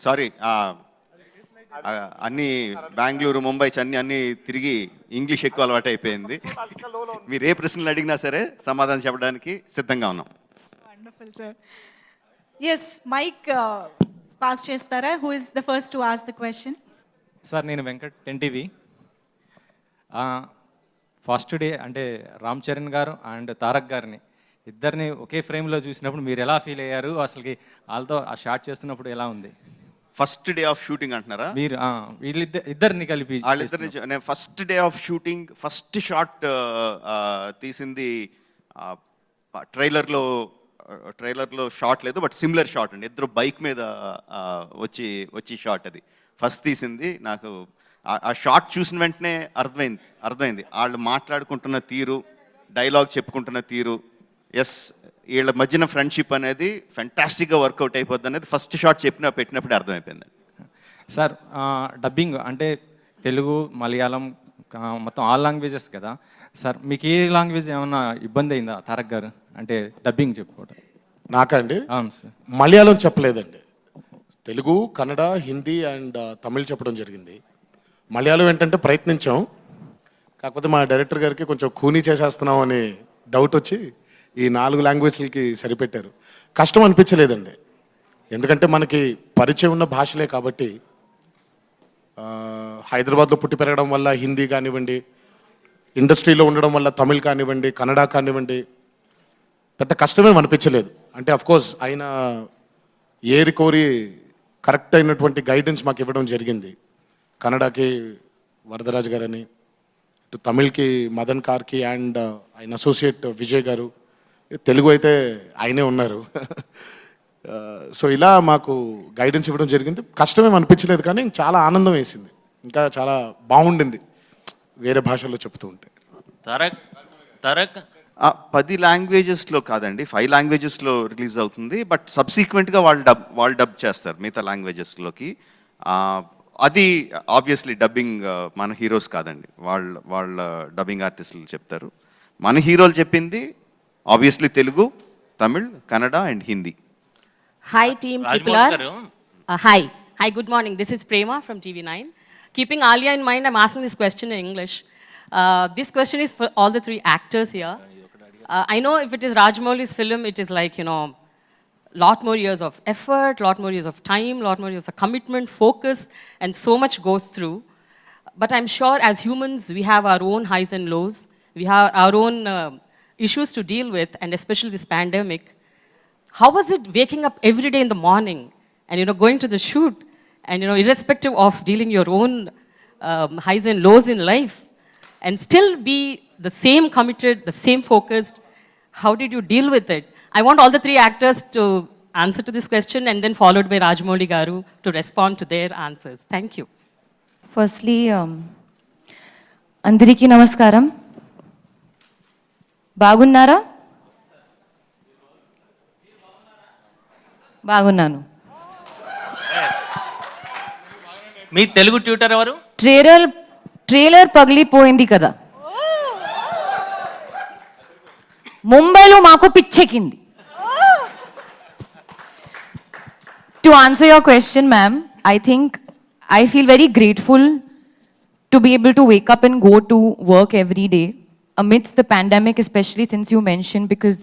Sorry, అన్ని బెంగళూరు, ముంబై, చెన్నై అన్ని తిరిగి ఇంగ్లీష్ ఎక్కువ అలవాటు అయిపోయింది. మీరు ఏ ప్రశ్నలు అడిగినా సరే సమాధానం చెప్పడానికి సిద్ధంగా ఉన్నాం. Wonderful sir. Yes, mike pass చేస్తారా? Who is the first to ask the question? Sir, నేను వెంకట్, ఎన్టీవీ. ఫస్ట్ డే అంటే రామ్ చరణ్ గారు అండ్ తారక్ గారిని ఇద్దరిని ఒకే ఫ్రేమ్లో చూసినప్పుడు మీరు ఎలా ఫీల్ అయ్యారు? అసలుకి వాళ్ళతో ఆ షాట్ చేస్తున్నప్పుడు ఎలా ఉంది? ఫస్ట్ డే ఆఫ్ షూటింగ్ అంటున్నారా? మీరు ఇద్దరిని కలిపి వాళ్ళిద్దరిని నేను first day of shooting first shot తీసింది ట్రైలర్లో షాట్ లేదు, బట్ సిమిలర్ షాట్ అండి. ఇద్దరు బైక్ మీద వచ్చి షాట్ అది ఫస్ట్ తీసింది. నాకు ఆ షాట్ చూసిన వెంటనే అర్థమైంది వాళ్ళు మాట్లాడుకుంటున్న తీరు, డైలాగ్ చెప్పుకుంటున్న తీరు. ఎస్, వీళ్ళ మధ్యన ఫ్రెండ్షిప్ అనేది ఫెంటాస్టిక్గా వర్కౌట్ అయిపోద్ది అనేది ఫస్ట్ షాట్ పెట్టినప్పుడే అర్థమైపోయింది. సార్, డబ్బింగ్ అంటే తెలుగు, మలయాళం, మొత్తం ఆల్ లాంగ్వేజెస్ కదా సార్. మీకు ఏ లాంగ్వేజ్ ఏమన్నా ఇబ్బంది అయిందా తారక్ గారు అంటే డబ్బింగ్ చెప్పుకోవడం? నాకండి అవును సార్. మలయాళం చెప్పలేదండి. తెలుగు, కన్నడ, హిందీ అండ్ తమిళ్ చెప్పడం జరిగింది. మలయాళం ఏంటంటే ప్రయత్నించాం, కాకపోతే మా డైరెక్టర్ గారికి కొంచెం ఖూనీ చేసేస్తున్నాం అని డౌట్ వచ్చి ఈ 4 లాంగ్వేజ్లకి సరిపెట్టారు. కష్టం అనిపించలేదండి, ఎందుకంటే మనకి పరిచయం ఉన్న భాషలే కాబట్టి. హైదరాబాద్లో పుట్టి పెరగడం వల్ల హిందీ కానివ్వండి, ఇండస్ట్రీలో ఉండడం వల్ల తమిళ్ కానివ్వండి, కన్నడ కానివ్వండి, పెద్ద కష్టమేం అనిపించలేదు. అంటే అఫ్కోర్స్ ఆయన ఏరి కోరి కరెక్ట్ అయినటువంటి గైడెన్స్ మాకు ఇవ్వడం జరిగింది. కన్నడకి వరదరాజ్ గారని, ఇటు తమిళ్కి మదన్ కార్కి అండ్ ఆయన అసోసియేట్ విజయ్ గారు, తెలుగు అయితే ఆయనే ఉన్నారు. సో ఇలా మాకు గైడెన్స్ ఇవ్వడం జరిగింది. కష్టమేం అనిపించలేదు, కానీ చాలా ఆనందం వేసింది, ఇంకా చాలా బాగుండింది వేరే భాషల్లో చెప్తూ ఉంటే. తారక్ 10 లాంగ్వేజెస్లో కాదండి, 5 లాంగ్వేజెస్లో రిలీజ్ అవుతుంది. బట్ సబ్సిక్వెంట్గా వాళ్ళు డబ్ చేస్తారు మిగతా లాంగ్వేజెస్లోకి. అది ఆబ్వియస్లీ డబ్బింగ్ మన హీరోస్ కాదండి, వాళ్ళ డబ్బింగ్ ఆర్టిస్టులు చెప్తారు. మన హీరోలు చెప్పింది obviously Telugu, Tamil, Kannada and Hindi. Hi team Triple R. Hi, good morning. This is Prema from TV9. Keeping Alia in mind, I'm asking this question in English. This question is for all the 3 actors here. I know if it is Rajamouli's film, it is like, lot more years of effort, lot more years of time, lot more years of commitment, focus, and so much goes through. But I'm sure as humans, we have our own highs and lows. We have our own issues to deal with, and especially this pandemic. How was it waking up every day in the morning and, going to the shoot and, irrespective of dealing your own highs and lows in life and still be the same committed, the same focused? How did you deal with it? I want all the 3 actors to answer to this question and then followed by Rajamouli Garu to respond to their answers. Thank you. Firstly, Andariki Namaskaram. Bagunnara? బాగున్నాను. మీ Telugu tutor ఎవరు? Trailer పగిలిపోయింది కదా, ముంబైలో మాకు పిచ్చెక్కింది. To answer your question, ma'am, I feel very grateful to be able to wake up and go to work every day amidst the pandemic, especially since you mentioned, because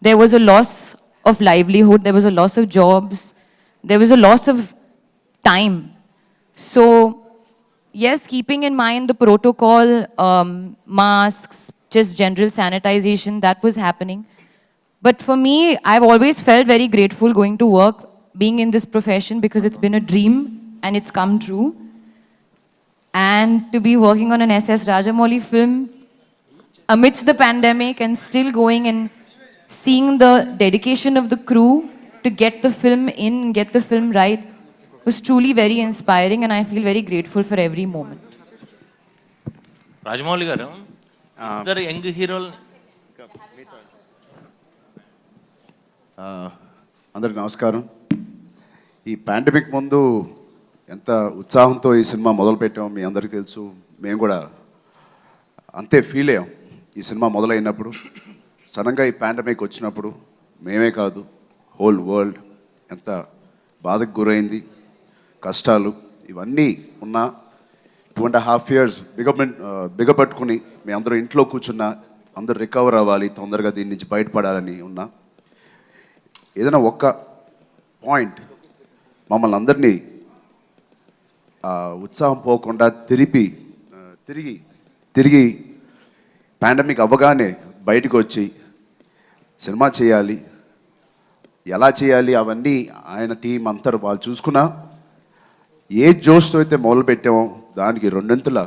there was a loss of livelihood, there was a loss of jobs, there was a loss of time. So, yes, keeping in mind the protocol, masks, just general sanitization, that was happening. But for me, I've always felt very grateful going to work, being in this profession, because it's been a dream and it's come true. And to be working on an S.S. Rajamouli film amidst the pandemic and still going and seeing the dedication of the crew to get the film in, get the film right, was truly very inspiring, and I feel very grateful for every moment. Rajamouli గారు, ఇద్దరు young హీరోలు. అందరికి నమస్కారం. ఈ pandemic ముందు ఎంత ఉత్సాహంతో ఈ సినిమా మొదలుపెట్టామో మీ అందరికీ తెలుసు. మేము కూడా అంతే ఫీల్ అయ్యాం ఈ సినిమా మొదలైనప్పుడు. సడన్గా ఈ పాండమిక్ వచ్చినప్పుడు మేమే కాదు, హోల్ వరల్డ్ ఎంత బాధకు గురైంది. కష్టాలు ఇవన్నీ ఉన్న 2.5 years బిగపట్టుకుని మీ అందరూ ఇంట్లో కూర్చున్నా అందరూ రికవర్ అవ్వాలి, తొందరగా దీని నుంచి బయటపడాలని ఉన్నా ఏదైనా ఒక్క పాయింట్ మమ్మల్ని అందరినీ ఉత్సాహం పోకుండా తిరిగి పాండమిక్ అవ్వగానే బయటకు వచ్చి సినిమా చేయాలి, ఎలా చేయాలి అవన్నీ ఆయన టీం అంతా వాళ్ళు చూసుకున్నా ఏ జోష్తో అయితే మొదలు పెట్టామో దానికి 2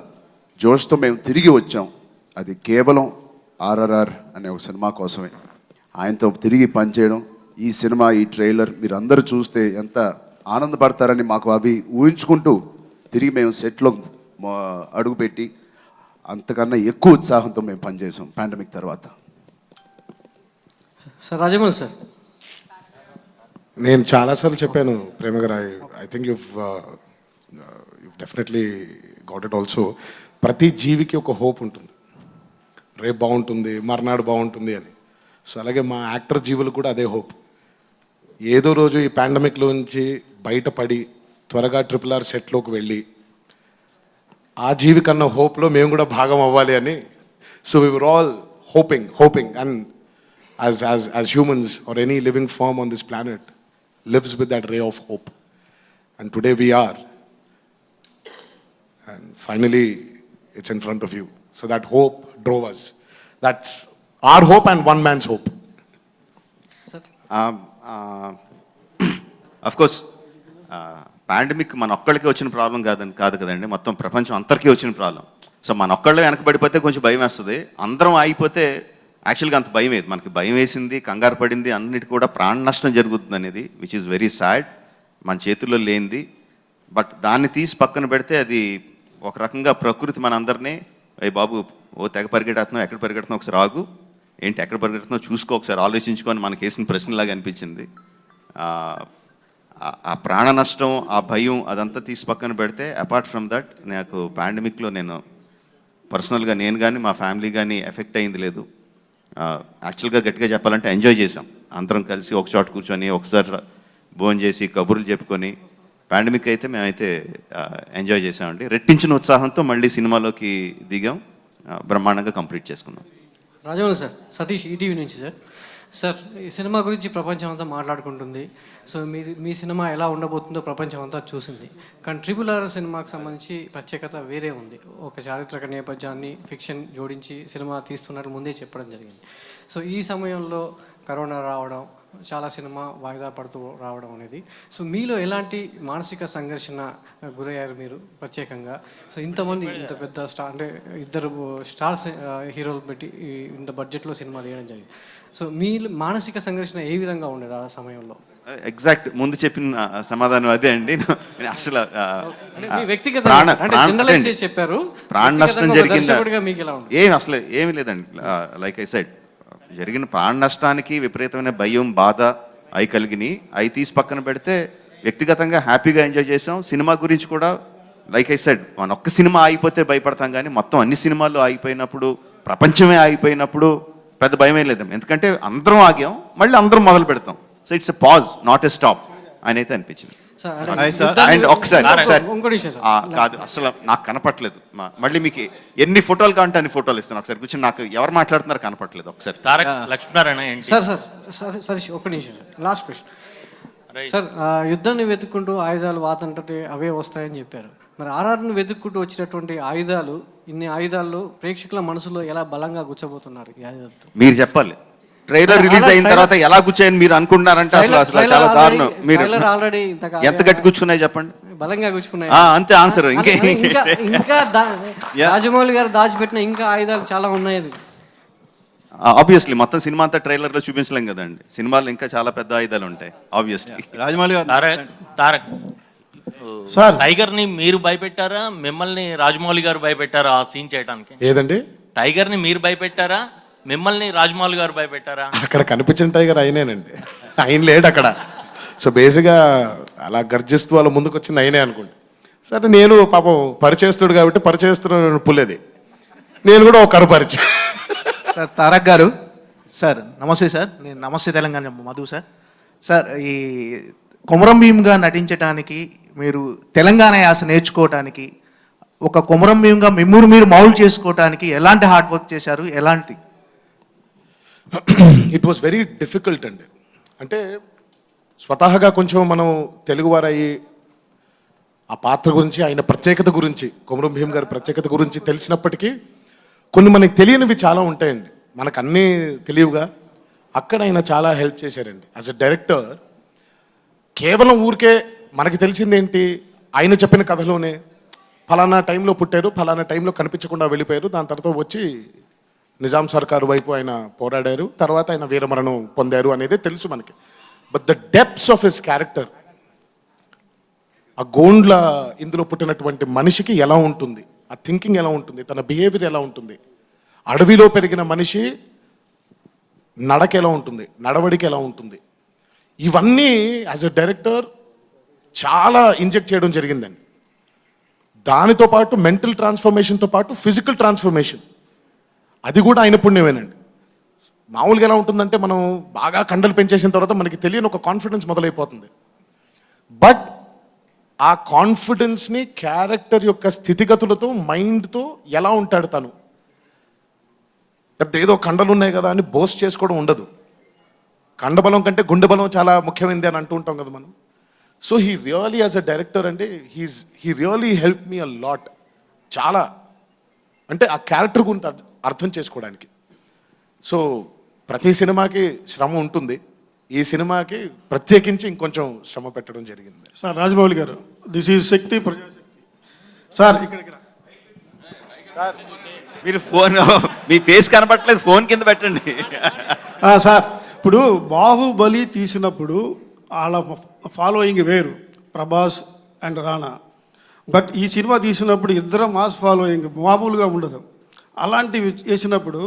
జోష్తో మేము తిరిగి వచ్చాం. అది కేవలం RRR అనే ఒక సినిమా కోసమే ఆయనతో తిరిగి పనిచేయడం. ఈ సినిమా ఈ ట్రైలర్ మీరు అందరూ చూస్తే ఎంత ఆనందపడతారని మాకు అవి ఊహించుకుంటూ తిరిగి మేము సెట్లో అడుగుపెట్టి అంతకన్నా ఎక్కువ ఉత్సాహంతో మేము పనిచేసాం పాండమిక్ తర్వాత. సార్ రాజమౌళి సార్, నేను చాలాసార్లు చెప్పాను ప్రేమ గారు, I think you definitely got it also. ప్రతి జీవికి ఒక హోప్ ఉంటుంది, రేపు బాగుంటుంది, మర్నాడు బాగుంటుంది అని. సో అలాగే మా యాక్టర్ జీవులు కూడా అదే హోప్. ఏదో రోజు ఈ పాండమిక్లోంచి బయటపడి త్వరగా RRR సెట్లోకి వెళ్ళి ఆ జీవి కన్నా హోప్లో మేము కూడా భాగం అవ్వాలి అని. So we were all hoping and as humans or any living form on this planet lives with that ray of hope, and today we are, and finally it's in front of you. So that hope drove us. That's our hope and one man's hope. Of course pandemic మన ఒక్కళ్ళకి వచ్చిన problem కాదు కదండి, మొత్తం ప్రపంచం అందరికీ వచ్చిన problem. So మన ఒక్కళ్ళే వెనకబడిపోతే కొంచెం భయం వేస్తుంది, అందరం ఆగిపోతే యాక్చువల్గా అంత భయం వేది. మనకి భయం వేసింది, కంగారు పడింది, అన్నిటి కూడా ప్రాణ నష్టం జరుగుతుంది అనేది విచ్ ఈజ్ వెరీ సాడ్, మన చేతుల్లో లేనిది. బట్ దాన్ని తీసి పక్కన పెడితే అది ఒక రకంగా ప్రకృతి మనందరినీ ఏ బాబు ఓ తెగ పరిగెడుతున్నావు, ఎక్కడ పరిగెడుతున్నావు, ఒకసారి ఆగు, ఏంటి ఎక్కడ పరిగెడుతున్నావు చూసుకో, ఒకసారి ఆలోచించుకొని మనకి వేసిన ప్రశ్నలాగా అనిపించింది. ఆ ప్రాణ నష్టం, ఆ భయం అదంతా తీసి పక్కన పెడితే అపార్ట్ ఫ్రమ్ దట్ నాకు పాండమిక్లో నేను పర్సనల్గా నేను కానీ మా ఫ్యామిలీ కానీ ఎఫెక్ట్ అయింది లేదు. యాక్చువల్గా గట్టిగా చెప్పాలంటే ఎంజాయ్ చేసాం, అందరం కలిసి ఒక చోట కూర్చొని ఒకసారి భోజనం చేసి కబుర్లు చెప్పుకొని పాండమిక్ అయితే మేమైతే ఎంజాయ్ చేసామండి. రెట్టించిన ఉత్సాహంతో మళ్ళీ సినిమాలోకి దిగాం, బ్రహ్మాండంగా కంప్లీట్ చేసుకున్నాం. రాజమౌళి సార్, సతీష్ ఈటీవీ నుంచి సార్. సార్, ఈ సినిమా గురించి ప్రపంచం అంతా మాట్లాడుకుంటుంది. సో మీ సినిమా ఎలా ఉండబోతుందో ప్రపంచం అంతా చూసింది. కానీ RRR సినిమాకి సంబంధించి ప్రత్యేకత వేరే ఉంది. ఒక చారిత్రక నేపథ్యాన్ని ఫిక్షన్ జోడించి సినిమా తీస్తున్నట్టు ముందే చెప్పడం జరిగింది. సో ఈ సమయంలో కరోనా రావడం, చాలా సినిమా వాయిదా పడుతూ రావడం అనేది, సో మీలో ఎలాంటి మానసిక సంఘర్షణ గురయ్యారు మీరు ప్రత్యేకంగా? సో ఇంతమంది ఇంత పెద్ద స్టార్, అంటే 2 స్టార్స్ హీరోలు పెట్టి ఇంత బడ్జెట్లో సినిమా తీయడం జరిగింది. సో మీ మానసిక సంఘర్షణ ఏ విధంగా ఉండేది ఆ సమయంలో? ఎగ్జాక్ట్ ముందు చెప్పిన సమాధానం అదే అండి. అసలు చెప్పారు ప్రాణ నష్టం జరిగిందా అసలు ఏమి లేదండి. లైక్ ఐ సెడ్, జరిగిన ప్రాణ నష్టానికి విపరీతమైన భయం, బాధ అవి కలిగినాయి. అవి తీసి పక్కన పెడితే వ్యక్తిగతంగా హ్యాపీగా ఎంజాయ్ చేసాం. సినిమా గురించి కూడా లైక్ ఐ సెడ్, మన ఒక్క సినిమా ఆగిపోతే భయపడతాం, కానీ మొత్తం అన్ని సినిమాలు ఆగిపోయినప్పుడు, ప్రపంచమే ఆగిపోయినప్పుడు పెద్ద భయమే లేదు. ఎందుకంటే అందరం ఆగాం, మళ్ళీ అందరం మొదలు పెడతాం. So it's a pause, not a stop అని అయితే అనిపించింది. అండ్ ఒకసారి కాదు, అసలు నాకు కనపట్లేదు. మళ్ళీ మీకు ఎన్ని ఫోటోలు కావాలంటే అన్ని ఫోటోలు ఇస్తాను. ఒకసారి కూర్చొని నాకు ఎవరు మాట్లాడుతున్నారు కనపట్లేదు. ఒకసారి తారక్ లక్ష్మీనారాయణ ఏంటి సార్ ఒక నిమిషం లాస్ట్ క్వశ్చన్ సార్. యుద్ధాన్ని వెతుక్కుంటూ ఆయుధాలు వాతంటే అవే వస్తాయని చెప్పారు. మరి RRRని వెతుక్కుంటూ వచ్చినటువంటి ఆయుధాలు, ఇన్ని ఆయుధాలు ప్రేక్షకుల మనసులో ఎలా బలంగా గుచ్చబోతున్నారు ఈ ఆయుధాలతో? మీరు చెప్పాలి. ట్రైలర్ రిలీజ్ అయిన తర్వాత ఎలా కూర్చోయని మీరు అనుకుంటున్నారంటే అసలు చాలా దారుణం. మీరు ఆల్రెడీ ఎంత గట్టి కూర్చున్నాయి చెప్పండి? బలంగా కూర్చుకున్నాయి, అంతే ఆన్సర్. ఇంకా రాజమౌళి గారు దాచిపెట్టిన ఇంకా ఆయుధాలు చాలా ఉన్నాయి. ఆబ్వియస్లీ మొత్తం సినిమా అంతా ట్రైలర్లో చూపించలేం కదండి. సినిమాలో ఇంకా చాలా పెద్ద ఆయుధాలు ఉంటాయి ఆబ్వియస్లీ. రాజమౌళి గారు, తారక్ సార్, టైగర్ ని మీరు భయపెట్టారా, మిమ్మల్ని రాజమౌళి గారు భయపెట్టారా ఆ సీన్ చేయడానికి? ఏదండి? టైగర్ ని మీరు భయపెట్టారా, మిమ్మల్ని రాజమౌళి గారు భయపెట్టారా? అక్కడ కనిపించిన టైగర్ అయినేనండి, ఆయన లేడు అక్కడ. సో బేసిక్గా అలా గర్జిస్తూ వాళ్ళ ముందుకు వచ్చింది అయినే అనుకోండి. సరే, నేను పాపం పరిచయస్తుడు కాబట్టి పరిచయస్తుడు పుల్లేది, నేను కూడా ఒక కరుపరిచయం. సార్ తారక్ గారు, సార్ నమస్తే సార్. నేను నమస్తే తెలంగాణ మధు సార్. సార్, ఈ కొమరం భీమ్గా నటించడానికి మీరు తెలంగాణ యాస నేర్చుకోవడానికి ఒక కొమరం భీంగా మిమ్మల్ని మీరు మౌల్డ్ చేసుకోవడానికి ఎలాంటి హార్డ్ వర్క్ చేశారు, ఎలాంటి? ఇట్ వాస్ వెరీ డిఫికల్ట్ అండి. అంటే స్వతహాగా కొంచెం మనం తెలుగువారయ్యి ఆ పాత్ర గురించి, ఆయన ప్రత్యేకత గురించి, కొమరం భీం గారి ప్రత్యేకత గురించి తెలిసినప్పటికీ కొన్ని మనకి తెలియనివి చాలా ఉంటాయండి. మనకు అన్నీ తెలియవుగా. అక్కడ ఆయన చాలా హెల్ప్ చేశారండి. యాజ్ అ డైరెక్టర్ కేవలం ఊరికే మనకి తెలిసిందేంటి, ఆయన చెప్పిన కథలోనే ఫలానా టైంలో పుట్టారు, ఫలానా టైంలో కనిపించకుండా వెళ్ళిపోయారు, దాని తర్వాత వచ్చి నిజాం సర్కారు వైపు ఆయన పోరాడారు, తర్వాత ఆయన వీరమరణం పొందారు అనేది తెలుసు మనకి. But the depths of his character, ఆ గోండ్ల ఇందులో పుట్టినటువంటి మనిషికి ఎలా ఉంటుంది, ఆ థింకింగ్ ఎలా ఉంటుంది, తన బిహేవియర్ ఎలా ఉంటుంది, అడవిలో పెరిగిన మనిషి నడక ఎలా ఉంటుంది, నడవడికి ఎలా ఉంటుంది, ఇవన్నీ యాజ్ అ డైరెక్టర్ చాలా ఇంజెక్ట్ చేయడం జరిగిందండి. దానితో పాటు మెంటల్ ట్రాన్స్ఫర్మేషన్తో పాటు ఫిజికల్ ట్రాన్స్ఫర్మేషన్, అది కూడా ఆయన పుణ్యమేనండి. మామూలుగా ఎలా ఉంటుందంటే మనం బాగా కండలు పెంచేసిన తర్వాత మనకి తెలియని ఒక కాన్ఫిడెన్స్ మొదలైపోతుంది. బట్ ఆ కాన్ఫిడెన్స్ని క్యారెక్టర్ యొక్క స్థితిగతులతో, మైండ్తో ఎలా ఉంటాడు తను, లేకపోతే ఏదో కండలు ఉన్నాయి కదా అని బోస్ట్ చేసుకోవడం ఉండదు. కండబలం కంటే గుండె బలం చాలా ముఖ్యమైనది అని అంటూ ఉంటాం కదా మనం. So he really as a director అంటే he really help me a lot. చాలా అంటే ఆ క్యారెక్టర్ గురించి అర్థం చేసుకోవడానికి. సో ప్రతి సినిమాకి శ్రమ ఉంటుంది, ఈ సినిమాకి ప్రత్యేకించి ఇంకొంచెం శ్రమ పెట్టడం జరిగింది. సార్ రాజమౌళి గారు, this is Shakti Prajasakti. Sir ఇక్కడ సార్ మీరు ఫోన్, మీ ఫేస్ కనపట్లేదు, ఫోన్ కింద పెట్టండి. సార్ ఇప్పుడు బాహుబలి తీసినప్పుడు వాళ్ళ ఫాలోయింగ్ వేరు, ప్రభాస్ అండ్ రాణా. బట్ ఈ సినిమా తీసినప్పుడు ఇద్దరు మాస్ ఫాలోయింగ్ మామూలుగా ఉండదు. అలాంటివి చేసినప్పుడు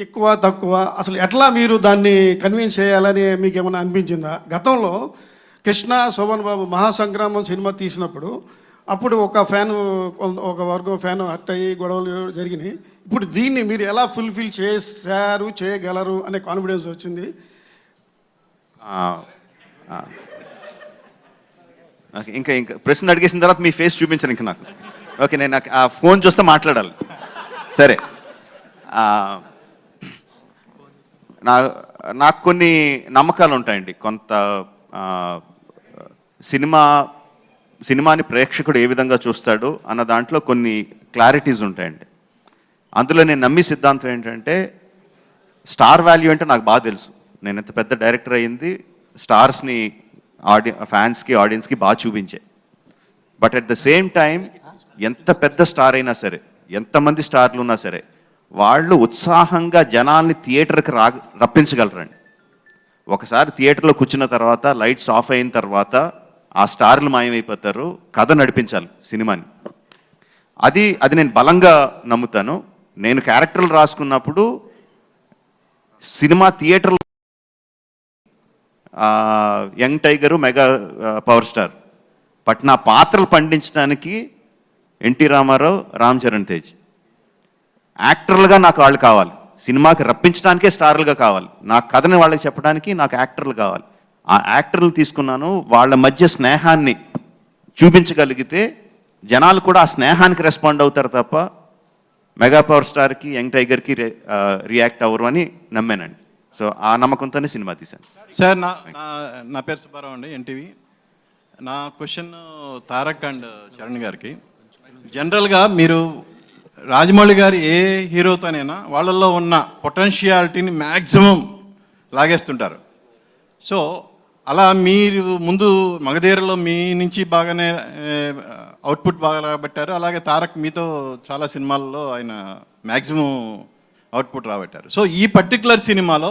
ఎక్కువ తక్కువ అసలు ఎట్లా మీరు దాన్ని కన్విన్స్ చేయాలని మీకు ఏమైనా అనిపించిందా? గతంలో కృష్ణ శోభన్ బాబు మహాసంగ్రామం సినిమా తీసినప్పుడు అప్పుడు ఒక వర్గం ఫ్యాన్ హర్ట్ అయ్యి గొడవలు జరిగినాయి. ఇప్పుడు దీన్ని మీరు ఎలా ఫుల్ఫిల్ చేశారు, చేయగలరు అనే కాన్ఫిడెన్స్ వచ్చింది? ఇంకా ప్రశ్న అడిగేసిన తర్వాత మీ ఫేస్ చూపించను ఇంకా నాకు. ఓకే, నేను నాకు ఆ ఫోన్ చూస్తే మాట్లాడాలి. సరే, నాకు కొన్ని నమ్మకాలు ఉంటాయండి. కొంత సినిమాని ప్రేక్షకుడు ఏ విధంగా చూస్తాడు అన్న దాంట్లో కొన్ని క్లారిటీస్ ఉంటాయండి. అందులో నేను నమ్మి సిద్ధాంతం ఏంటంటే, స్టార్ వాల్యూ అంటే నాకు బాగా తెలుసు. నేను ఎంత పెద్ద డైరెక్టర్ అయ్యింది స్టార్స్ని ఫ్యాన్స్కి, ఆడియన్స్కి బాగా చూపించే. But at the same time ఎంత పెద్ద స్టార్ అయినా సరే, ఎంతమంది స్టార్లు ఉన్నా సరే, వాళ్ళు ఉత్సాహంగా జనాల్ని థియేటర్కి రప్పించగలరండి. ఒకసారి థియేటర్లో కూర్చున్న తర్వాత లైట్స్ ఆఫ్ అయిన తర్వాత ఆ స్టార్లు మాయమైపోతారు. కథ నడిపించాలి సినిమాని. అది నేను బలంగా నమ్ముతాను. నేను క్యారెక్టర్లు రాసుకున్నప్పుడు సినిమా థియేటర్లో young tiger, mega power star. But నా పాత్రలు పండించడానికి ఎన్టీ రామారావు, రామ్ చరణ్ తేజ్. యాక్టర్లుగా నాకు వాళ్ళు కావాలి. సినిమాకి రప్పించడానికే స్టార్లుగా కావాలి. నా కథని వాళ్ళకి చెప్పడానికి నాకు యాక్టర్లు కావాలి. ఆ యాక్టర్లు తీసుకున్నాను. వాళ్ళ మధ్య స్నేహాన్ని చూపించగలిగితే జనాలు కూడా ఆ స్నేహానికి రెస్పాండ్ అవుతారు తప్ప మెగా పవర్ స్టార్కి, యంగ్ టైగర్కి రియాక్ట్ అవ్వరు అని నమ్మానండి. సో ఆ నమ్మకంతోనే సినిమా తీశాను. సార్ నా పేరు సుబ్బారావు అండి, ఎన్టీవీ. నా క్వశ్చన్ తారక్ అండ్ చరణ్ గారికి. జనరల్గా మీరు రాజమౌళి గారు ఏ హీరోతోనైనా వాళ్ళల్లో ఉన్న పొటెన్షియాలిటీని మ్యాక్సిమం లాగేస్తుంటారు. సో అలా మీరు ముందు మగధీరలో మీ నుంచి బాగానే అవుట్పుట్ బాగా రాబట్టారు. అలాగే తారక్ మీతో చాలా సినిమాల్లో ఆయన మ్యాక్సిమం అవుట్పుట్ రాబట్టారు. సో ఈ పర్టికులర్ సినిమాలో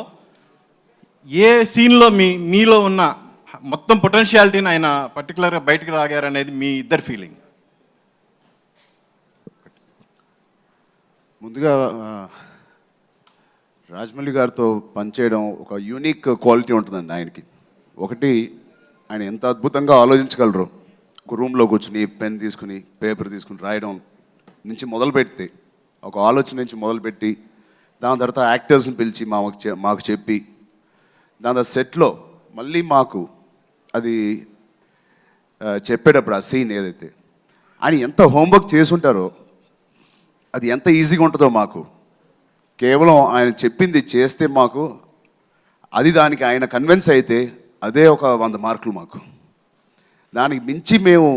ఏ సీన్లో మీలో ఉన్న మొత్తం పొటెన్షియాలిటీని ఆయన పర్టికులర్గా బయటకు రాగారనేది మీ ఇద్దరు ఫీలింగ్? ముందుగా రాజమౌళి గారితో పనిచేయడం ఒక యూనిక్ క్వాలిటీ ఉంటుందండి ఆయనకి. ఒకటి, ఆయన ఎంత అద్భుతంగా ఆలోచించగలరు. ఒక రూమ్లో కూర్చుని పెన్ తీసుకుని, పేపర్ తీసుకుని రాయడం నుంచి మొదలుపెడితే, ఒక ఆలోచన నుంచి మొదలుపెట్టి, దాని తర్వాత యాక్టర్స్ని పిలిచి మాకు చెప్పి, దాని తర్వాత సెట్లో మళ్ళీ మాకు అది చెప్పేటప్పుడు ఆ సీన్ ఏదైతే ఆయన ఎంత హోంవర్క్ చేసుంటారో అది ఎంత ఈజీగా ఉంటుందో మాకు కేవలం ఆయన చెప్పింది చేస్తే మాకు అది దానికి ఆయన కన్విన్స్ అయితే అదే ఒక 100 మార్కులు మాకు. దానికి మించి మేము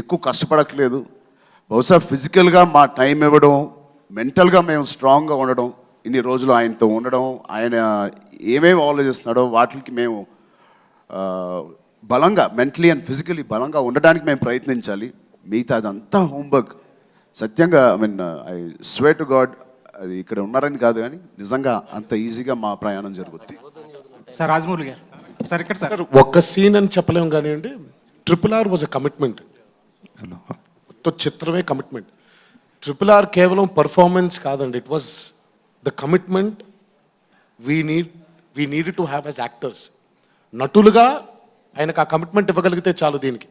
ఎక్కువ కష్టపడట్లేదు. బహుశా ఫిజికల్గా మా టైం ఇవ్వడం, మెంటల్గా మేము స్ట్రాంగ్గా ఉండడం, ఇన్ని రోజులు ఆయనతో ఉండడం, ఆయన ఏమేమి ఆలోచిస్తున్నాడో వాటికి మేము బలంగా మెంటలీ అండ్ ఫిజికలీ బలంగా ఉండడానికి మేము ప్రయత్నించాలి. మిగతా అదంతా హోంవర్క్. సత్యంగా ఐ స్వేర్ టు గాడ్ అది ఇక్కడ ఉన్నారని కాదు కానీ నిజంగా అంత ఈజీగా మా ప్రయాణం జరుగుద్ది. సార్ రాజమౌళి గారు సార్ ఇక్కడ సార్ ఒక్క సీన్ అని చెప్పలేము కానివ్వండి. RRR was a commitment. చిత్రమే కమిట్మెంట్. RRR కేవలం పర్ఫార్మెన్స్ కాదండి. It was the commitment we need to have as actors. నటులుగా ఆయనకు ఆ కమిట్మెంట్ ఇవ్వగలిగితే చాలు. దీనికి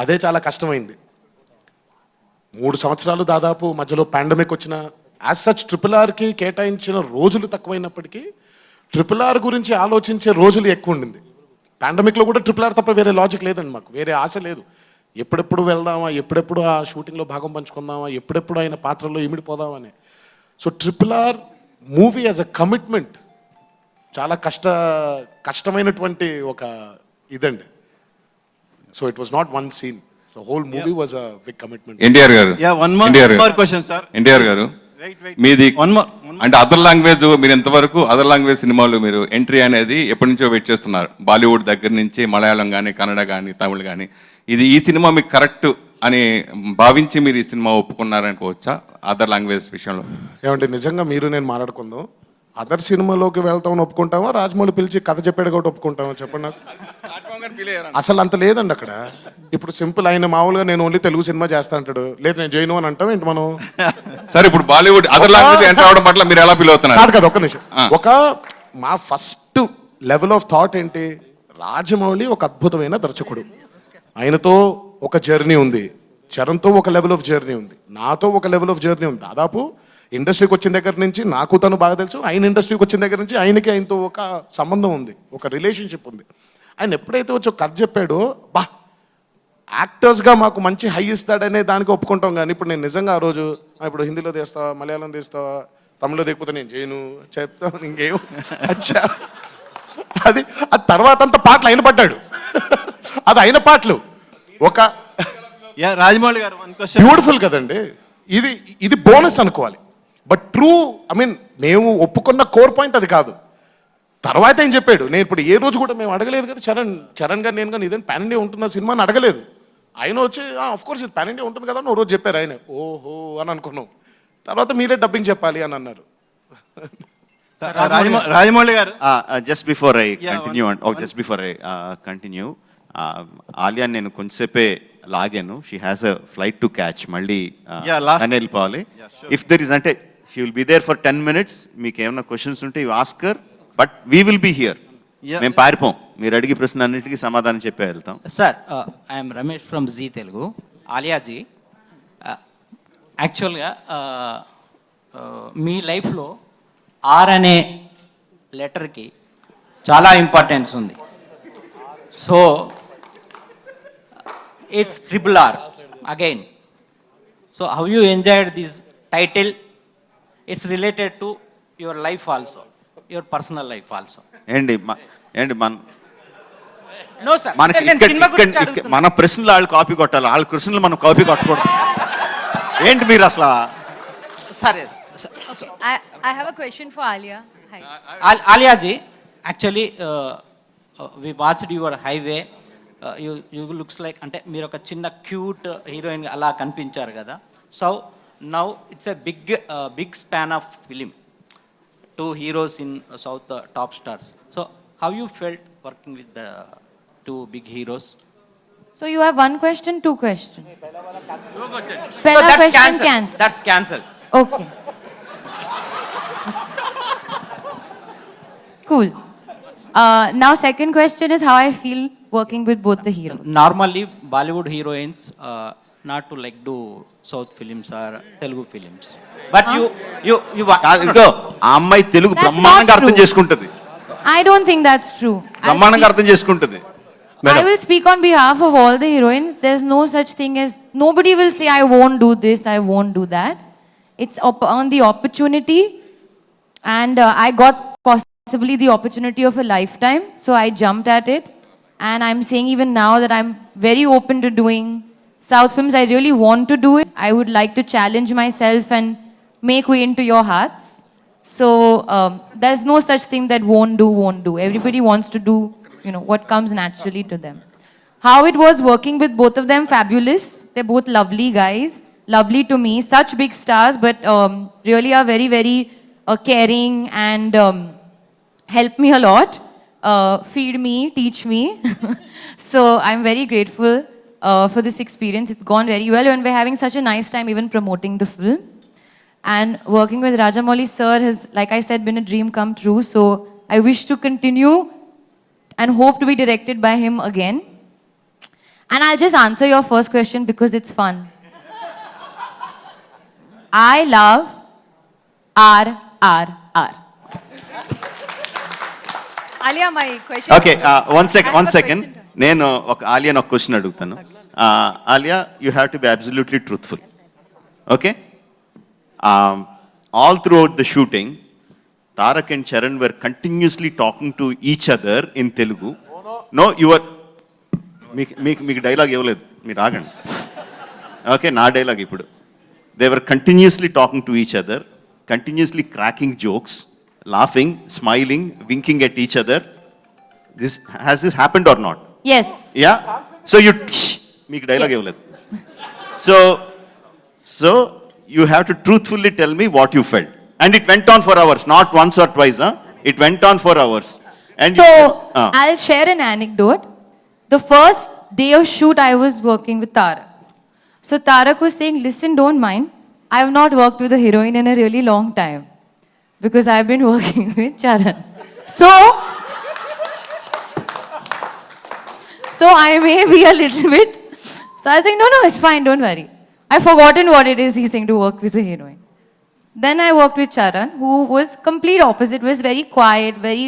అదే చాలా కష్టమైంది. 3 సంవత్సరాలు దాదాపు మధ్యలో పాండమిక్ వచ్చిన యాజ్ సచ్ RRRకి కేటాయించిన రోజులు తక్కువైనప్పటికీ RRR గురించి ఆలోచించే రోజులు ఎక్కువ ఉండింది. పాండమిక్లో కూడా RRR తప్ప వేరే లాజిక్ లేదండి. మాకు వేరే ఆశ లేదు. ఎప్పుడెప్పుడు వెళ్దామా, ఎప్పుడెప్పుడు ఆ షూటింగ్లో భాగం పంచుకుందామా, ఎప్పుడెప్పుడు ఆయన పాత్రలో ఇమిడిపోదామని. So RRR movie as a commitment చాలా కష్టమైనటువంటి ఒక ఇదండి. So it was not one scene. So whole movie was a big commitment. NTR garu, one more question, sir. NTR గారు, మీది అంటే అదర్ లాంగ్వేజ్, మీరు ఎంతవరకు అదర్ లాంగ్వేజ్ సినిమాలు మీరు ఎంట్రీ అనేది ఎప్పటి నుంచో వెయిట్ చేస్తున్నారు? బాలీవుడ్ దగ్గర నుంచి మలయాళం కానీ, కన్నడ కానీ, తమిళ్ కానీ, ఈ సినిమా మీకు కరెక్ట్ అని భావించి మీరు ఈ సినిమా ఒప్పుకున్నారనుకోవచ్చా అదర్ లాంగ్వేజ్ విషయంలో? ఏమంటే నిజంగా మీరు నేను మాట్లాడుకుందాం. అదర్ సినిమాలోకి వెళ్తామని ఒప్పుకుంటామా, రాజమౌళి పిలిచి కథ చెప్పాడు కాబట్టి ఒప్పుకుంటామా చెప్పండి నాకు. అసలు అంత లేదండి అక్కడ. ఇప్పుడు సింపుల్, ఆయన మామూలుగా నేను ఓన్లీ తెలుగు సినిమా చేస్తా అంటాడు. లేదు నేను జైను అని అంటాం ఏంటి మనం? సరే ఇప్పుడు బాలీవుడ్ అదర్ లాంగ్వేజ్ ఎంటర్ అవడం పట్ల మీరు ఎలా ఫీల్ అవుతున్నారు? కాదు కదా, ఒక్క నిమిషం. మా ఫస్ట్ లెవెల్ ఆఫ్ థాట్ ఏంటి, రాజమౌళి ఒక అద్భుతమైన దర్శకుడు. ఆయనతో ఒక జర్నీ ఉంది, చరణ్తో ఒక లెవెల్ ఆఫ్ జర్నీ ఉంది, నాతో ఒక లెవెల్ ఆఫ్ జర్నీ ఉంది. దాదాపు ఇండస్ట్రీకి వచ్చిన దగ్గర నుంచి నాకు తను బాగా తెలుసు, ఆయన ఇండస్ట్రీకి వచ్చిన దగ్గర నుంచి ఆయనతో ఒక సంబంధం ఉంది, ఒక రిలేషన్షిప్ ఉంది. ఆయన ఎప్పుడైతే వచ్చి ఒక కథ చెప్పాడో, యాక్టర్స్గా మాకు మంచి హై ఇస్తాడనే దానికి ఒప్పుకుంటాం. కానీ ఇప్పుడు నేను నిజంగా ఆ రోజు ఇప్పుడు హిందీలో తీస్తావా, మలయాళం తీస్తావా, తమిళలో దిగిపోతే నేను చేయను చెప్తాను ఇంకేం అచ్చా. అది తర్వాత అంతా పాటలు అయిన పడ్డాడు. అది అయిన పాటలు ఒక రాజమౌళి గారు బ్యూటిఫుల్ కదండి. ఇది బోనస్ అనుకోవాలి. బట్ ట్రూ, మేము ఒప్పుకున్న కోర్ పాయింట్ అది కాదు. తర్వాత ఏం చెప్పాడు, నేను ఇప్పుడు ఏ రోజు కూడా మేము అడగలేదు కదా, చరణ్ గారు నేను కానీ ఇదేం పాన్ ఇండియా ఉంటున్న సినిమా అని అడగలేదు. ఆయన వచ్చి ఆఫ్ కోర్స్ ఇది పాన్ ఇండియా ఉంటుంది కదా అని రోజు చెప్పారు. ఆయన ఓహో అని అనుకున్నాం. తర్వాత మీరే డబ్బింగ్ చెప్పాలి అని అన్నారు. Rajamouli garu, just before I continue, Alia నేను కొంచెంసేపే లాగాను. She has a flight to catch, మళ్ళీ అని వెళ్ళిపోవాలి. ఇఫ్ దెర్ ఇస్ అంటే she will be there for 10 minutes. మీకు ఏమైనా క్వశ్చన్స్ ఉంటే you ask her, but we will be here. మేము పారిపోం, మీరు అడిగే ప్రశ్న అన్నిటికీ సమాధానం చెప్పే వెళ్తాం. Sir, I'm Ramesh from Zee Telugu. ఆలియాజీ, యాక్చువల్గా మీ లైఫ్లో ఆర్ అనే లెటర్కి చాలా ఇంపార్టెన్స్ ఉంది. So it's RRR again. So how you enjoyed this title? It's related to your life also, your personal life also. ఏంటి No sir, మన ప్రశ్నలు వాళ్ళు కాపీ కొట్టాలి, వాళ్ళ ప్రశ్నలు మనం కాపీ కొట్టకూడదు. ఏంటి మీరు అసలు? Sorry. I have a question for Alia. Hi. Alia ji, actually we watched your highway. You looks like, అంటే మీరు ఒక చిన్న క్యూట్ హీరోయిన్ అలా కనిపించారు కదా. So now it's a big span of film, 2 heroes in South top stars. So how you felt working with the 2 big heroes? So you have 1 question, 2 questions? 2 questions. So that's cancelled. That's cancelled. Okay. Cool. Now second question is how I feel working with both the heroes. Normally Bollywood heroines not to like do South films or Telugu films, but you ఇదో ఆ అమ్మాయి తెలుగు బ్రహ్మాండంగా అర్థం చేసుకుంటది. I don't think that's true. బ్రహ్మాండంగా అర్థం చేసుకుంటది. I will speak on behalf of all the heroines. There's no such thing as, nobody will say, I won't do this, I won't do that. It's on the opportunity. And I got possibly the opportunity of a lifetime. So I jumped at it. And I'm saying even now that I'm very open to doing South films. I really want to do it. I would like to challenge myself and make way into your hearts. So there's no such thing that won't do. Everybody wants to do, what comes naturally to them. How it was working with both of them, fabulous. They're both lovely guys, lovely to me, such big stars, but really are very, very caring and help me a lot, feed me, teach me. So I'm very grateful for this experience. It's gone very well, and we're having such a nice time even promoting the film. And working with Rajamouli sir has, like I said, been a dream come true. So I wish to continue and hope to be directed by him again. And I'll just answer your first question because it's fun. I love RRR. Alia, my question. Okay one second నేను ఆలియాని ఒక question అడుగుతాను. Alia, you have to be absolutely truthful. Okay, all throughout the shooting Tarak and Charan were continuously talking to each other in Telugu. No your మీకు dialogue ఇవ్వలేదు, మీరు ఆగండి. Okay, నా dialogue ఇప్పుడు. They were continuously talking to each other, continuously cracking jokes, laughing, smiling, winking at each other. Has this happened or not? Yes. Yeah? So you, meek dialogue evaledu. So you have to truthfully tell me what you felt. And it went on for hours, not once or twice, huh? It went on for hours. And So I'll share an anecdote. The first day of shoot, I was working with Tarak. So Tarak was saying, listen, don't mind. I have not worked with a heroine in a really long time, because I've been working with Charan. So I may be a little bit. So I was saying, no, it's fine, don't worry. I've forgotten what it is he's saying to work with a heroine. Then I worked with Charan, who was complete opposite, was very quiet, very,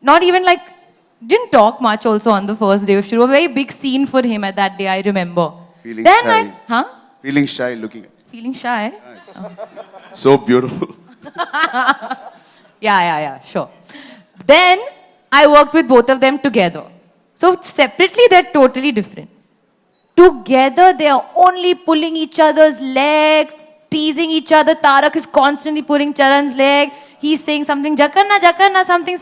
not even like, didn't talk much also on the first day of shoot. A very big scene for him at that day, I remember. Feeling shy looking at. Feeling shy? So beautiful. Yeah, sure. Then I worked with both of them together. So separately, they're totally different. Together, they are only pulling each other's leg, teasing each other. Tarak is constantly pulling Charan's leg. He's saying something, Jakarna, something.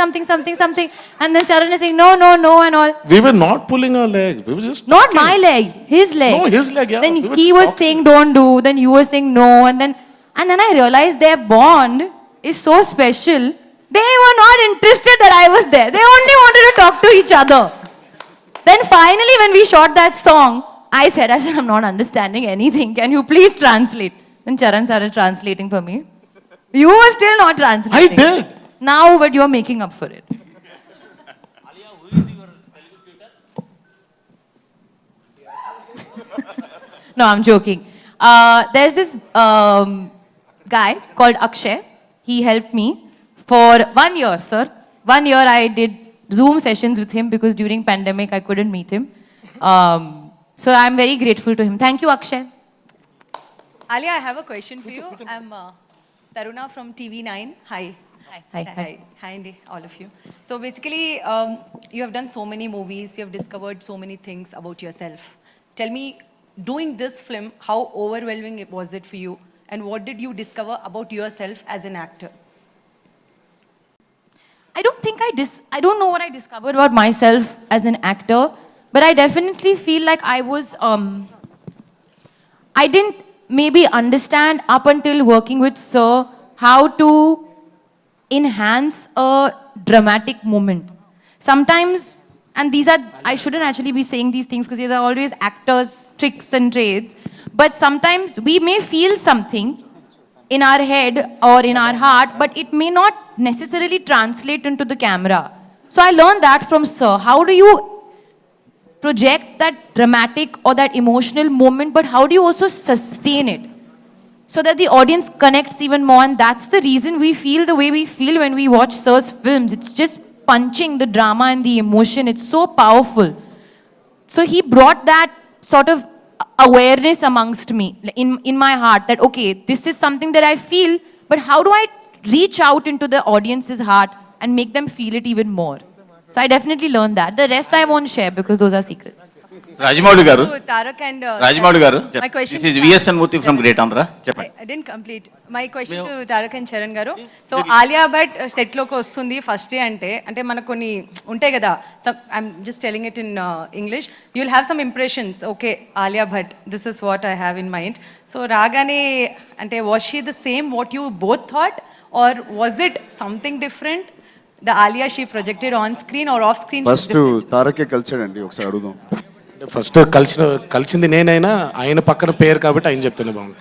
And then Charan is saying, no, and all. We were not pulling our legs. We were just Not talking. my leg, his leg. No, his leg, yeah. Then We were he was talking. saying don't do, then you were saying no, and then I realized their bond is so special. They were not interested that I was there. They only wanted to talk to each other. Then finally, when we shot that song, I said, I'm not understanding anything. Can you please translate? Then Charan started translating for me. You were still not translating. I did. Now, but you are making up for it. Alia, who is your Telugu tutor? No, I'm joking. There's this guy called Akshay. He helped me for 1 year, sir. 1 year I did Zoom sessions with him because during pandemic I couldn't meet him. So I'm very grateful to him. Thank you, Akshay. Alia, I have a question for you. I'm Taruna from TV9. Hi. Hi, Andy, all of you. So basically, you have done so many movies. You have discovered so many things about yourself. Tell me, doing this film, how overwhelming was it for you? And what did you discover about yourself as an actor? I don't think I don't know what I discovered about myself as an actor, but I definitely feel like I didn't maybe understand up until working with Sir how to enhance a dramatic moment. Sometimes, and I shouldn't actually be saying these things because these are always actors' tricks and trades, but sometimes we may feel something in our head or in our heart, but it may not necessarily translate into the camera. So I learned that from Sir. How do you project that dramatic or that emotional moment, but how do you also sustain it so that the audience connects even more? And that's the reason we feel the way we feel when we watch Sir's films. It's just punching, the drama and the emotion. It's so powerful. So he brought that sort of awareness amongst me, in my heart, that okay, this is something that I feel, but how do I reach out into the audience's heart and make them feel it even more? So I definitely learned that. The rest I won't share because those are secrets. Rajamouli గారు, Tarak and Rajamouli గారు, my question this is VSN Murthy from great Andhra. I didn't complete my question to Tarak and Charan garu. So Alia Bhatt set లోకి వస్తుంది first day అంటే మనకు కొన్ని ఉంటాయి కదా. I'm just telling it in English. You'll have some impressions. Okay, Alia Bhatt, this is what I have in mind. So రాగానే అంటే was she the same what you both thought, or was it something different? The Alia she projected on screen or off screen? First తారకే కలిసాడండి, ఒకసారి అడుగుదాం. First కలిసింది నేనైనా, ఆయన పక్కన పేరు కాబట్టి ఆయన చెప్తేనే బాగుంది.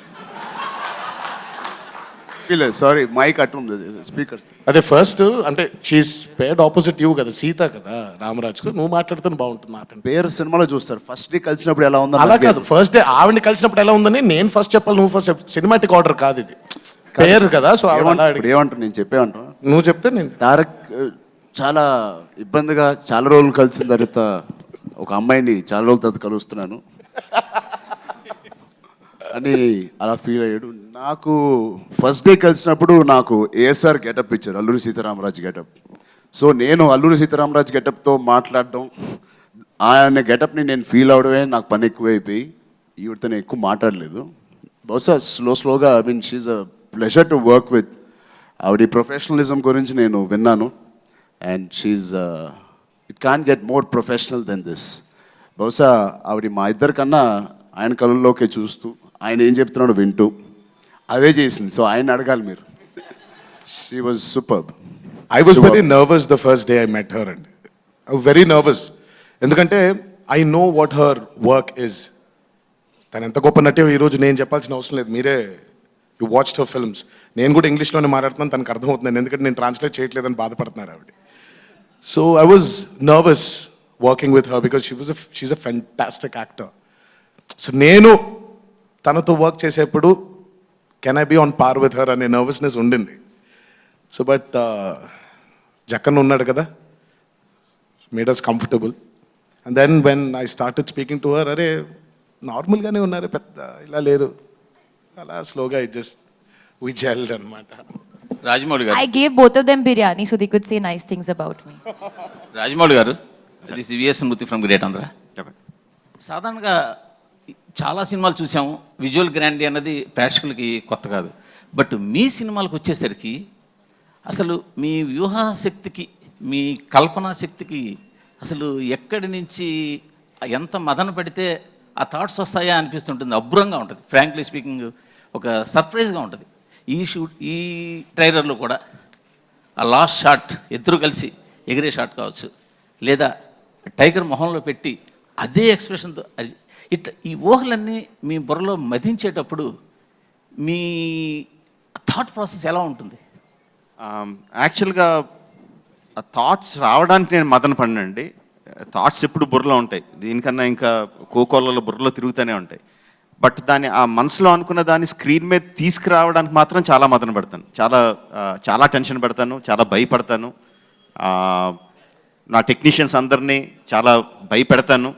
సారీ, మైక్ అట్టుంది స్పీకర్. అదే ఫస్ట్ అంటే షీస్ పేర్డ్ ఆపోజిట్ యూ కదా, సీత కదా రామరాజుకు, నువ్వు మాట్లాడితే బాగుంటుంది మాట. పేరు సినిమాలో చూస్తారు, ఫస్ట్ డే కలిసినప్పుడు ఎలా ఉందో అలా కాదు, ఫస్ట్ డే ఆవిడని కలిసినప్పుడు ఎలా ఉందని నేను ఫస్ట్ చెప్పాలి, నువ్వు ఫస్ట్ సినిమాటిక్ ఆర్డర్ కాదు ఇది, పేరు కదా. సో ఏమంటారు, నేను చెప్పేమంటాను, నువ్వు చెప్తే నేను. తారక్ చాలా ఇబ్బందిగా చాలా రోజులు కలిసిన తర్వాత ఒక అమ్మాయిని చాలా రోజుల తర్వాత కలుస్తున్నాను అని అలా ఫీల్ అయ్యాడు. నాకు ఫస్ట్ డే కలిసినప్పుడు నాకు ఏఎస్ఆర్ గెటప్ ఇచ్చారు, అల్లూరి సీతారామరాజు గెటప్. సో నేను అల్లూరి సీతారామరాజు గెటప్తో మాట్లాడడం, ఆయన గెటప్ని నేను ఫీల్ అవడమే నాకు పని ఎక్కువైపోయి ఈవిడతో నేను ఎక్కువ మాట్లాడలేదు. బహుశా స్లోగా I mean she's a pleasure to work with. ఆవిడ ప్రొఫెషనలిజం గురించి నేను విన్నాను, and she's it can get more professional than this. బహుశా ఆవిడ మా ఇద్దరికన్నా ఆయన కళ్ళల్లోకే చూస్తూ ఆయన ఏం చెప్తున్నాడో వింటూ అదే చేసింది. సో ఆయన అడగాలి మీరు. She was superb. I was very nervous the first day I met her and very nervous, ఎందుకంటే I know what her work is. తను ఎంత గొప్ప నటే ఈరోజు నేను చెప్పాల్సిన అవసరం లేదు, మీరే యూ వాచ్డ్ హర్ ఫిల్మ్స్. నేను కూడా ఇంగ్లీష్లోనే మాట్లాడుతున్నాను, తనకు అర్థమవుతుంది, ఎందుకంటే నేను ట్రాన్స్లేట్ చేయట్లేదని బాధపడుతున్నారు ఆవిడ. So I was nervous working with her because she's a fantastic actor. So నేను తనతో వర్క్ చేసేప్పుడు can I be on par with her అనే నర్వస్నెస్ ఉండింది. సో బట్ జక్కన్ ఉన్నాడు కదా, made us comfortable. And then when I started speaking to her, అరే నార్మల్గానే ఉన్నారు, పెద్ద ఇలా లేరు, అలా స్లోగా ఇట్ జస్ట్ వి జెల్డ్ అనమాట. రాజమౌళి గారు, I gave both of them biryani so they could say nice things about me. Rajamouli గారు, this is VSN Murthy from great Andhra. సాధారణంగా చాలా సినిమాలు చూసాము, విజువల్ గ్రాండీ అన్నది ప్రేక్షకులకి కొత్త కాదు. బట్ మీ సినిమాలకు వచ్చేసరికి అసలు మీ వ్యూహాశక్తికి, మీ కల్పనా శక్తికి అసలు ఎక్కడి నుంచి ఎంత మదన పడితే ఆ థాట్స్ వస్తాయా అనిపిస్తుంటుంది. అబ్బురంగా ఉంటుంది, ఫ్రాంక్లీ స్పీకింగ్ ఒక సర్ప్రైజ్గా ఉంటుంది. ఈ ట్రైలర్లో కూడా ఆ లాస్ట్ షాట్, ఇద్దరు కలిసి ఎగిరే షాట్ కావచ్చు, లేదా టైగర్ మొహంలో పెట్టి అదే ఎక్స్ప్రెషన్తో ఇట్లా ఈ ఊహలన్నీ మీ బుర్రలో మదించేటప్పుడు మీ థాట్ ప్రాసెస్ ఎలా ఉంటుంది? యాక్చువల్గా ఆ థాట్స్ రావడానికి నేను మదన పడినండి. థాట్స్ ఎప్పుడు బుర్రలో ఉంటాయి, దీనికన్నా ఇంకా కోకోలలో బుర్రలో తిరుగుతూనే ఉంటాయి. బట్ దాన్ని ఆ మనసులో అనుకున్న దాన్ని స్క్రీన్ మీద తీసుకురావడానికి మాత్రం చాలా మదన పడతాను, చాలా టెన్షన్ పడతాను, చాలా భయపడతాను. నా టెక్నీషియన్స్ అందరినీ చాలా భయపెడతాను,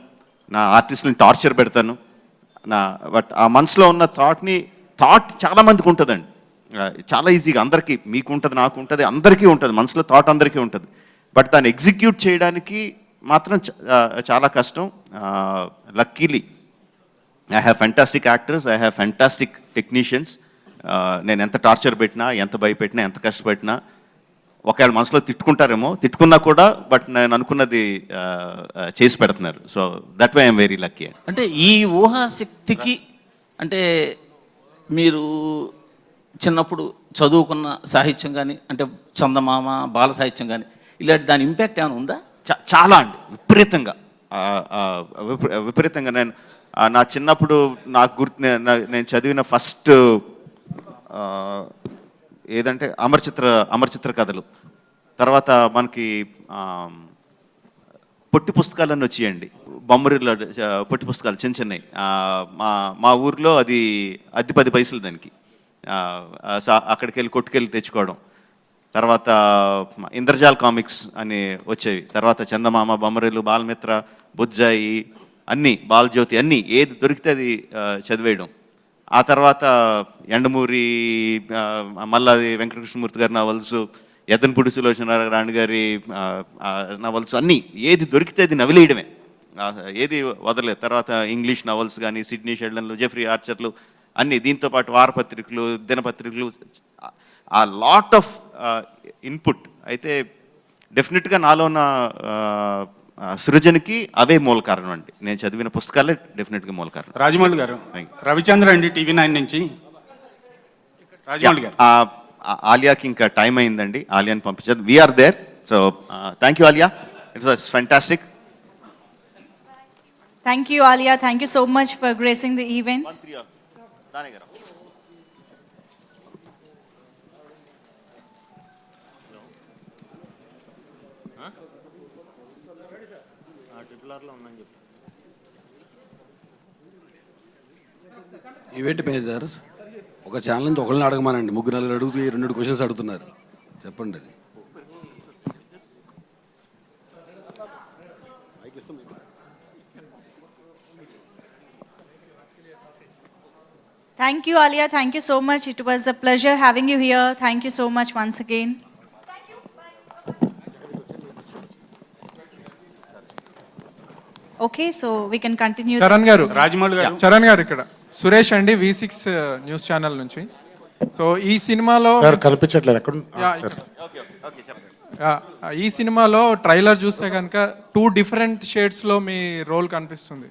నా ఆర్టిస్ట్ని టార్చర్ పెడతాను. బట్ ఆ మనసులో ఉన్న థాట్ చాలామందికి ఉంటుందండి, చాలా ఈజీగా అందరికీ, మీకు ఉంటుంది, నాకు ఉంటుంది, అందరికీ ఉంటుంది, మనసులో థాట్ అందరికీ ఉంటుంది. బట్ దాన్ని ఎగ్జిక్యూట్ చేయడానికి మాత్రం చాలా కష్టం. Luckily I have fantastic actors, I have fantastic technicians. నేను ఎంత టార్చర్ పెట్టినా, ఎంత భయపెట్టినా, ఎంత కష్టపెట్టినా, ఒకవేళ మనసులో తిట్టుకుంటారేమో, తిట్టుకున్నా కూడా బట్ నేను అనుకున్నది చేసి పెడుతున్నారు. So that why I'm very lucky. అంటే ఈ ఊహాశక్తికి, అంటే మీరు చిన్నప్పుడు చదువుకున్న సాహిత్యం కానీ, అంటే చందమామ, బాల సాహిత్యం కానీ, ఇలాంటి దాని ఇంపాక్ట్ ఏమైనా ఉందా? చాలా అండి, విపరీతంగా. నేను నా చిన్నప్పుడు నాకు గుర్తు, నేను చదివిన ఫస్ట్ ఏదంటే అమరచిత్ర కథలు. తర్వాత మనకి పొట్టి పుస్తకాలన్నీ వచ్చేయండి, బొమ్మరిలో పొట్టి పుస్తకాలు చిన్న చిన్నవి. మా ఊర్లో అది 10 పైసలు దానికి. అక్కడికి వెళ్ళి కొట్టుకెళ్ళి తెచ్చుకోవడం. తర్వాత ఇంద్రజాల్ కామిక్స్ అని వచ్చేవి, తర్వాత చందమామ, బొమ్మరిల్లు, బాలమిత్ర, బుజ్జాయి, అన్నీ, బాలజ్యోతి, అన్నీ ఏది దొరికితే అది చదివేయడం. ఆ తర్వాత ఎండమూరి మల్లాది వెంకటకృష్ణమూర్తి గారి నవల్స్, ఎద్దనపూడి సులోచనారాయణ గారి నవల్స్, అన్నీ ఏది దొరికితే అది నవిలేయడమే, ఏది వదలలేదు. తర్వాత ఇంగ్లీష్ నవల్స్ కానీ, సిడ్నీ షెల్డన్లు, జెఫ్రీ ఆర్చర్లు, అన్నీ. దీంతోపాటు వారపత్రికలు, దినపత్రికలు, ఆ లాట్ ఆఫ్ ఇన్పుట్. అయితే డెఫినెట్గా నాలో ఉన్న సృజనకి అవే మూల కారణం అండి. నేను చదివిన పుస్తకాలే డెఫినెట్గా మూల కారణం. రాజమౌళి గారు, రవిచంద్ర అండి, TV9 నుంచి. రాజమౌళి గారు, ఆలియాకి ఇంకా టైం అయిందండి, ఆలియాని పంపించదు. We're there. So thank you Alia, it's was fantastic. Thank you, Alia. Thank you so much for gracing the event. Event managers ఒక ఛానల్ నుంచి ఒకరిని అడగమానండి, ముగ్గురు నలుగురు అడుగుతూ 2 క్వశ్చన్స్ అడుగుతున్నారు. చెప్పండి అది. Thank you, Alia. Thank you so much. It was a pleasure having you here. Thank you so much once again. Okay, so we can continue. Charan గారు, రాజమౌళి గారు, చరణ్ గారు ఇక్కడ సురేష్ అండి, V6 న్యూస్ ఛానల్ నుంచి. సో ఈ సినిమాలో కనిపించట్లేదు ఎక్కడ. ఈ సినిమాలో ట్రైలర్ చూస్తే కనుక 2 డిఫరెంట్ షేడ్స్లో మీ రోల్ కనిపిస్తుంది.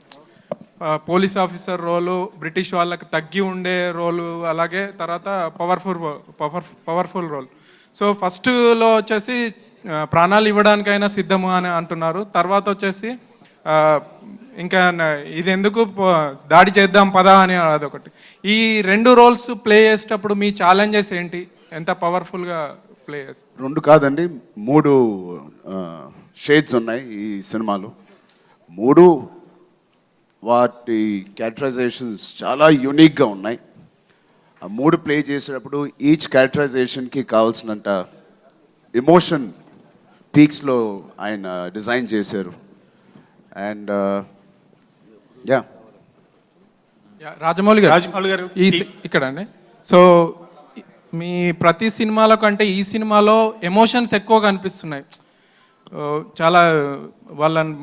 పోలీస్ ఆఫీసర్ రోలు, బ్రిటిష్ వాళ్ళకి తగ్గి ఉండే రోలు, అలాగే తర్వాత పవర్ఫుల్ రోల్. సో ఫస్ట్లో వచ్చేసి ప్రాణాలు ఇవ్వడానికైనా సిద్ధము అని అంటున్నారు, తర్వాత వచ్చేసి ఇంకా ఇది ఎందుకు దాడి చేద్దాం పదా అని అదొకటి. ఈ 2 రోల్స్ ప్లే చేసేటప్పుడు మీ ఛాలెంజెస్ ఏంటి? ఎంత పవర్ఫుల్గా ప్లే చేస్తారు? 2 కాదండి, 3 షేడ్స్ ఉన్నాయి ఈ సినిమాలో. 3 వాటి క్యారెక్టరైజేషన్స్ చాలా యూనిక్గా ఉన్నాయి. ఆ 3 ప్లే చేసేటప్పుడు ఈచ్ క్యారెక్టరైజేషన్కి కావాల్సినంత ఎమోషన్ పీక్స్లో ఆయన డిజైన్ చేశారు. అండ్ రాజమౌళి గారు ఇక్కడ అండి. సో మీ ప్రతి సినిమాలో కంటే ఈ సినిమాలో ఎమోషన్స్ ఎక్కువ కనిపిస్తున్నాయి. చాలా వాళ్ళని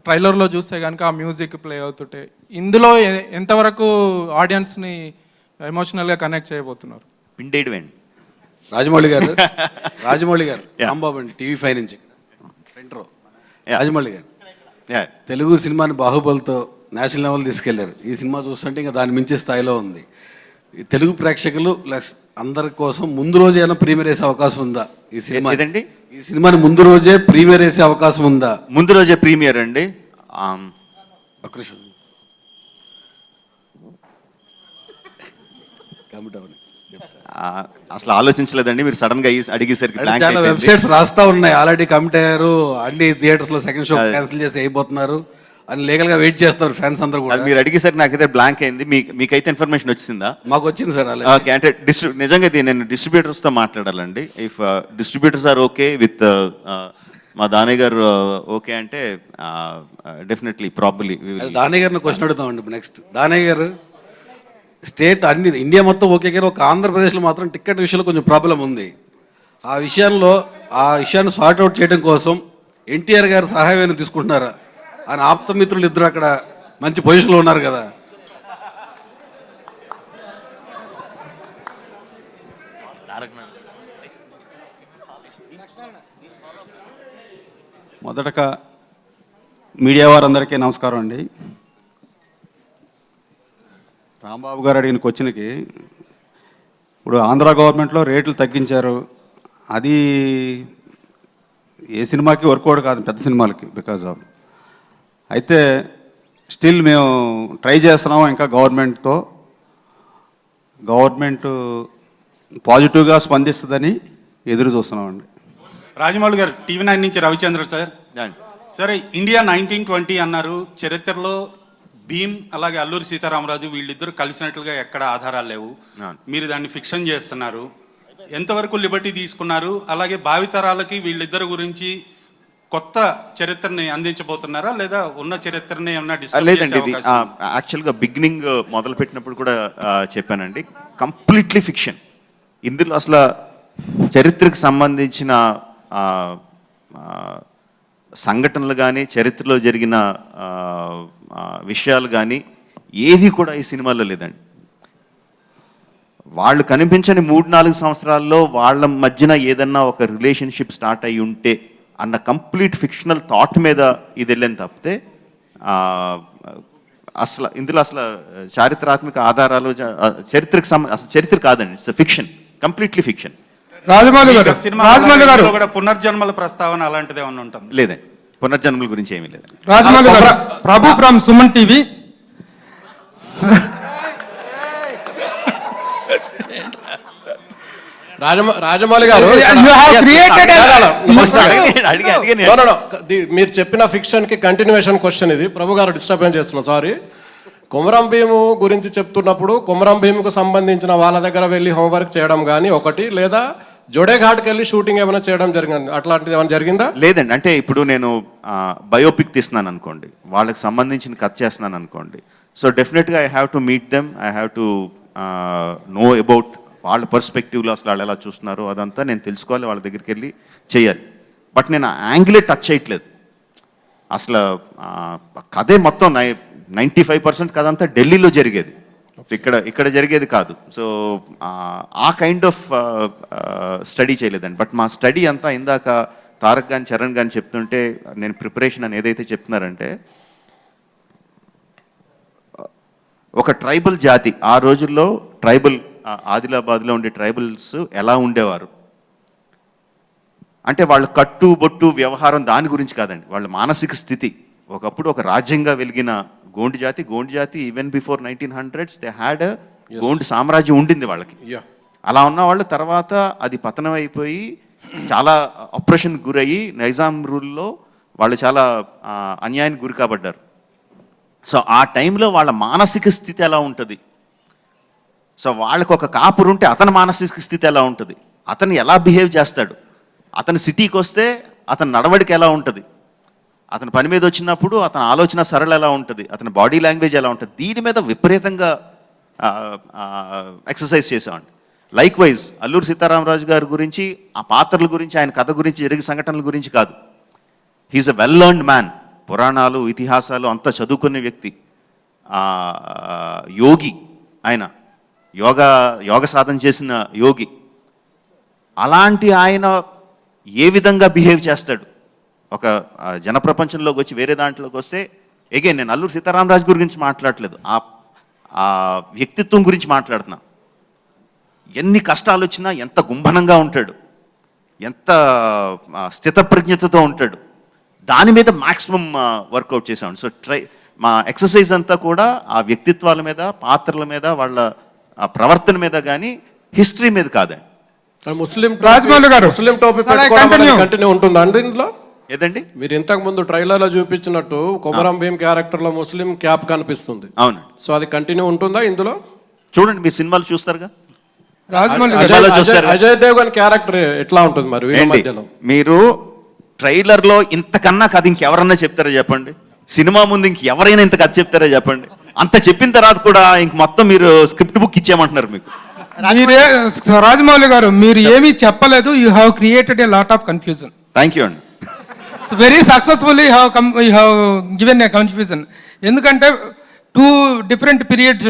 ట్రైలర్లో చూస్తే కనుక ఆ మ్యూజిక్ ప్లే అవుతుంటే, ఇందులో ఎంతవరకు ఆడియన్స్ని ఎమోషనల్గా కనెక్ట్ చేయబోతున్నారు? పిండేడువేండి రాజమౌళి గారు. రాజమౌళి గారు, రాంబాబు అండి, TV5 నుంచి. రాజమౌళి గారు, తెలుగు సినిమాని బాహుబలితో నేషనల్ లెవెల్ తీసుకెళ్లారు. ఈ సినిమా చూస్తుంటే ఇంకా దాని మించి స్థాయిలో ఉంది. తెలుగు ప్రేక్షకులు అందరి కోసం ముందు రోజు ఏమైనా ప్రీమియర్ వేసే అవకాశం ఉందా ఈ సినిమా? ఈ సినిమాని ముందు రోజే ప్రీమియర్ వేసే అవకాశం ఉందా? ముందు రోజే ప్రీమియర్ అండి. అసలు ఆలోచించలేదండి, మీరు సడన్ గా అడిగేసరికి. చాలా వెబ్సైట్స్ రాస్తా ఉన్నాయి, ఆల్రెడీ కమిట్ అయ్యారు, అన్ని థియేటర్స్ లో సెకండ్ షో క్యాన్సిల్ చేసి అయిపోతున్నారు అని లీగల్ గా వెయిట్ చేస్తున్నారు ఫ్యాన్స్ అందరూ కూడా. మీరు అడిగేసరికి నాకైతే బ్లాంక్ అయింది. మీకైతే ఇన్ఫర్మేషన్ వచ్చిందా? మాకు వచ్చింది సార్. ఓకే, అంటే నిజంగా నేను డిస్ట్రిబ్యూటర్స్తో మాట్లాడాలండి. If distributors are okay with మా దానయ్య గారు ఓకే అంటే డెఫినెట్లీ ప్రాబబ్లీ దానయ్య గారిని క్వశ్చన్ అడుగుతామండి నెక్స్ట్. దానయ్య గారు, స్టేట్ అన్ని ఇండియా మొత్తం ఓకే కానీ ఒక ఆంధ్రప్రదేశ్లో మాత్రం టికెట్ విషయంలో కొంచెం ప్రాబ్లం ఉంది. ఆ విషయాన్ని సార్ట్అవుట్ చేయడం కోసం ఎన్టీఆర్ గారి సహాయం తీసుకుంటున్నారా అని ఆప్తమిత్రులు ఇద్దరు అక్కడ మంచి పొజిషన్లో ఉన్నారు కదా. మొదటగా మీడియా వారందరికీ నమస్కారం అండి. రాంబాబు గారు అడిగిన క్వశ్చన్కి, ఇప్పుడు ఆంధ్ర గవర్నమెంట్లో రేట్లు తగ్గించారు, అది ఏ సినిమాకి వర్కౌట్ కాదు, పెద్ద సినిమాలకి, బికాజ్ ఆఫ్. అయితే స్టిల్ మేము ట్రై చేస్తున్నాం, ఇంకా గవర్నమెంట్ పాజిటివ్గా స్పందిస్తుందని ఎదురు చూస్తున్నామండి. రాజమౌళి గారు, TV9 నుంచి రవిచంద్ర సార్. సరే, ఇండియా 1920 అన్నారు. చరిత్రలో భీమ్ అలాగే అల్లూరి సీతారామరాజు వీళ్ళిద్దరు కలిసినట్లుగా ఎక్కడ ఆధారాలు లేవు. మీరు దాన్ని ఫిక్షన్ చేస్తున్నారు. ఎంతవరకు లిబర్టీ తీసుకున్నారు, అలాగే భావితరాలకి వీళ్ళిద్దరి గురించి కొత్త చరిత్రని అందించబోతున్నారా లేదా ఉన్న చరిత్రని ఏమన్నా డిస్కస్ లేదండి, ఇది యాక్చువల్గా బిగినింగ్ మొదలు పెట్టినప్పుడు కూడా చెప్పానండి, కంప్లీట్లీ ఫిక్షన్. ఇందులో అసలు చరిత్రకు సంబంధించిన సంఘటనలు కానీ చరిత్రలో జరిగిన విషయాలు కానీ ఏది కూడా ఈ సినిమాలో లేదండి. వాళ్ళు కనిపించని 3-4 సంవత్సరాల్లో వాళ్ళ మధ్యన ఏదన్నా ఒక రిలేషన్షిప్ స్టార్ట్ అయి ఉంటే అన్న కంప్లీట్ ఫిక్షనల్ థాట్ మీద ఇది వెళ్ళని తప్పితే అసలు ఇందులో అసలు చారిత్రాత్మక ఆధారాలు చరిత్రకు అసలు చరిత్ర కాదండి, it's fiction, completely fiction. Rajamouli గారు కూడా పునర్జన్మల ప్రస్తావన అలాంటిది ఏమన్నా ఉంటుంది? లేదండి, పునర్జన్మల గురించి ఏమీ లేదండి. రాజమౌళి గారు, ప్రభు ఫ్రమ్ సుమన్ టీవీ. రాజమౌళి గారు, మీరు చెప్పిన ఫిక్షన్ కి కంటిన్యూషన్ క్వశ్చన్ ఇది. ప్రభు గారు డిస్టర్బెన్స్ చేస్తున్నా, సారీ. కొమరం భీము గురించి చెప్తున్నప్పుడు కొమరం భీముకు సంబంధించిన వాళ్ళ దగ్గర వెళ్ళి హోంవర్క్ చేయడం కానీ ఒకటి, లేదా జోడేఘాట్కి వెళ్ళి షూటింగ్ ఏమైనా చేయడం జరిగింది, అట్లాంటిది ఏమైనా జరిగిందా? లేదండి, అంటే ఇప్పుడు నేను బయోపిక్ తీస్తున్నాను అనుకోండి, వాళ్ళకి సంబంధించిన కథ చేస్తున్నాను అనుకోండి, సో డెఫినెట్గా I have to meet them, I have to know about వాళ్ళ పర్స్పెక్టివ్లో అసలు వాళ్ళు ఎలా చూస్తున్నారు అదంతా నేను తెలుసుకోవాలి, వాళ్ళ దగ్గరికి వెళ్ళి చేయాలి. బట్ నేను ఆ యాంగిలే టచ్ చేయట్లేదు. అసలు కథే మొత్తం 95% కథ అంతా ఢిల్లీలో జరిగేది, ఇక్కడ జరిగేది కాదు. సో ఆ కైండ్ ఆఫ్ స్టడీ చేయలేదండి. బట్ మా స్టడీ అంతా ఇందాక తారక్ కానీ చరణ్ కానీ చెప్తుంటే నేను ప్రిపరేషన్ అని ఏదైతే చెప్తున్నారంటే, ఒక ట్రైబల్ జాతి ఆ రోజుల్లో ట్రైబల్ ఆదిలాబాద్లో ఉండే ట్రైబల్స్ ఎలా ఉండేవారు అంటే వాళ్ళ కట్టు బొట్టు వ్యవహారం దాని గురించి కాదండి, వాళ్ళ మానసిక స్థితి. ఒకప్పుడు ఒక రాజ్యంగా వెలిగిన గోండు జాతి even before 1900s they had Gond సామ్రాజ్యం ఉండింది వాళ్ళకి. అలా ఉన్న వాళ్ళు తర్వాత అది పతనం అయిపోయి చాలా ఆపరేషన్ గురయ్యి నైజాం రూల్లో వాళ్ళు చాలా అన్యాయానికి గురి కాబడ్డారు. సో ఆ టైంలో వాళ్ళ మానసిక స్థితి ఎలా ఉంటుంది, సో వాళ్ళకు ఒక కాపురు ఉంటే అతని మానసిక స్థితి ఎలా ఉంటుంది, అతను ఎలా బిహేవ్ చేస్తాడు, అతను సిటీకి వస్తే అతని నడవడిక ఎలా ఉంటుంది, అతని పని మీద వచ్చినప్పుడు అతని ఆలోచన సరళ ఎలా ఉంటుంది, అతని బాడీ లాంగ్వేజ్ ఎలా ఉంటుంది, దీని మీద విపరీతంగా ఎక్సర్సైజ్ చేసామండి. లైక్ వైజ్ అల్లూరి సీతారామరాజు గారి గురించి, ఆ పాత్రల గురించి, ఆయన కథ గురించి, జరిగే సంఘటనల గురించి కాదు, he's a well learned man. పురాణాలు ఇతిహాసాలు అంతా చదువుకునే వ్యక్తి, యోగి, ఆయన యోగ సాధన చేసిన యోగి. అలాంటి ఆయన ఏ విధంగా బిహేవ్ చేస్తాడు ఒక జనప్రపంచంలోకి వచ్చి వేరే దాంట్లోకి వస్తే, అగైన్ నేను అల్లూరి సీతారామరాజు గురించి మాట్లాడలేదు, ఆ వ్యక్తిత్వం గురించి మాట్లాడుతున్నా. ఎన్ని కష్టాలు వచ్చినా ఎంత గుంభనంగా ఉంటాడు, ఎంత స్థితప్రజ్ఞతతో ఉంటాడు, దాని మీద మ్యాక్సిమం వర్కౌట్ చేసాం. సో మా ఎక్సర్సైజ్ అంతా కూడా ఆ వ్యక్తిత్వాల మీద, పాత్రల మీద, వాళ్ళ ప్రవర్తన మీద కానీ హిస్టరీ మీద కాదండి. రాజమౌళి గారు, ముస్లిం టోపీ కంటిన్యూ ఉంటుందా అండి ఇందులో? ఏదండి, మీరు ఇంతకు ముందు ట్రైలర్లో చూపించినట్టు కొమరం భీమ్ క్యారెక్టర్లో ముస్లిం క్యాప్ కనిపిస్తుంది, అవును. సో అది కంటిన్యూ ఉంటుందా ఇందులో? చూడండి, మీరు సినిమాలు చూస్తారుగా, అజయ్ దేవగన్ క్యారెక్టర్ ఎట్లా ఉంటుంది మరి? మీరు ట్రైలర్లో ఇంతకన్నా కథ ఇంకెవరన్నా చెప్తారా చెప్పండి? సినిమా ముందు ఇంకెవరైనా ఇంత కథ చెప్తారా చెప్పండి? అంత చెప్పిన తర్వాత కూడా ఇంక మొత్తం మీరు స్క్రిప్ట్ బుక్ ఇచ్చేయమంటున్నారు మీకు. రాజమౌళి గారు, మీరు ఏమీ చెప్పలేదు, you have created a lot of confusion. Thank you అండి. So very successfully you have given a confusion. ఎందుకంటే 2 different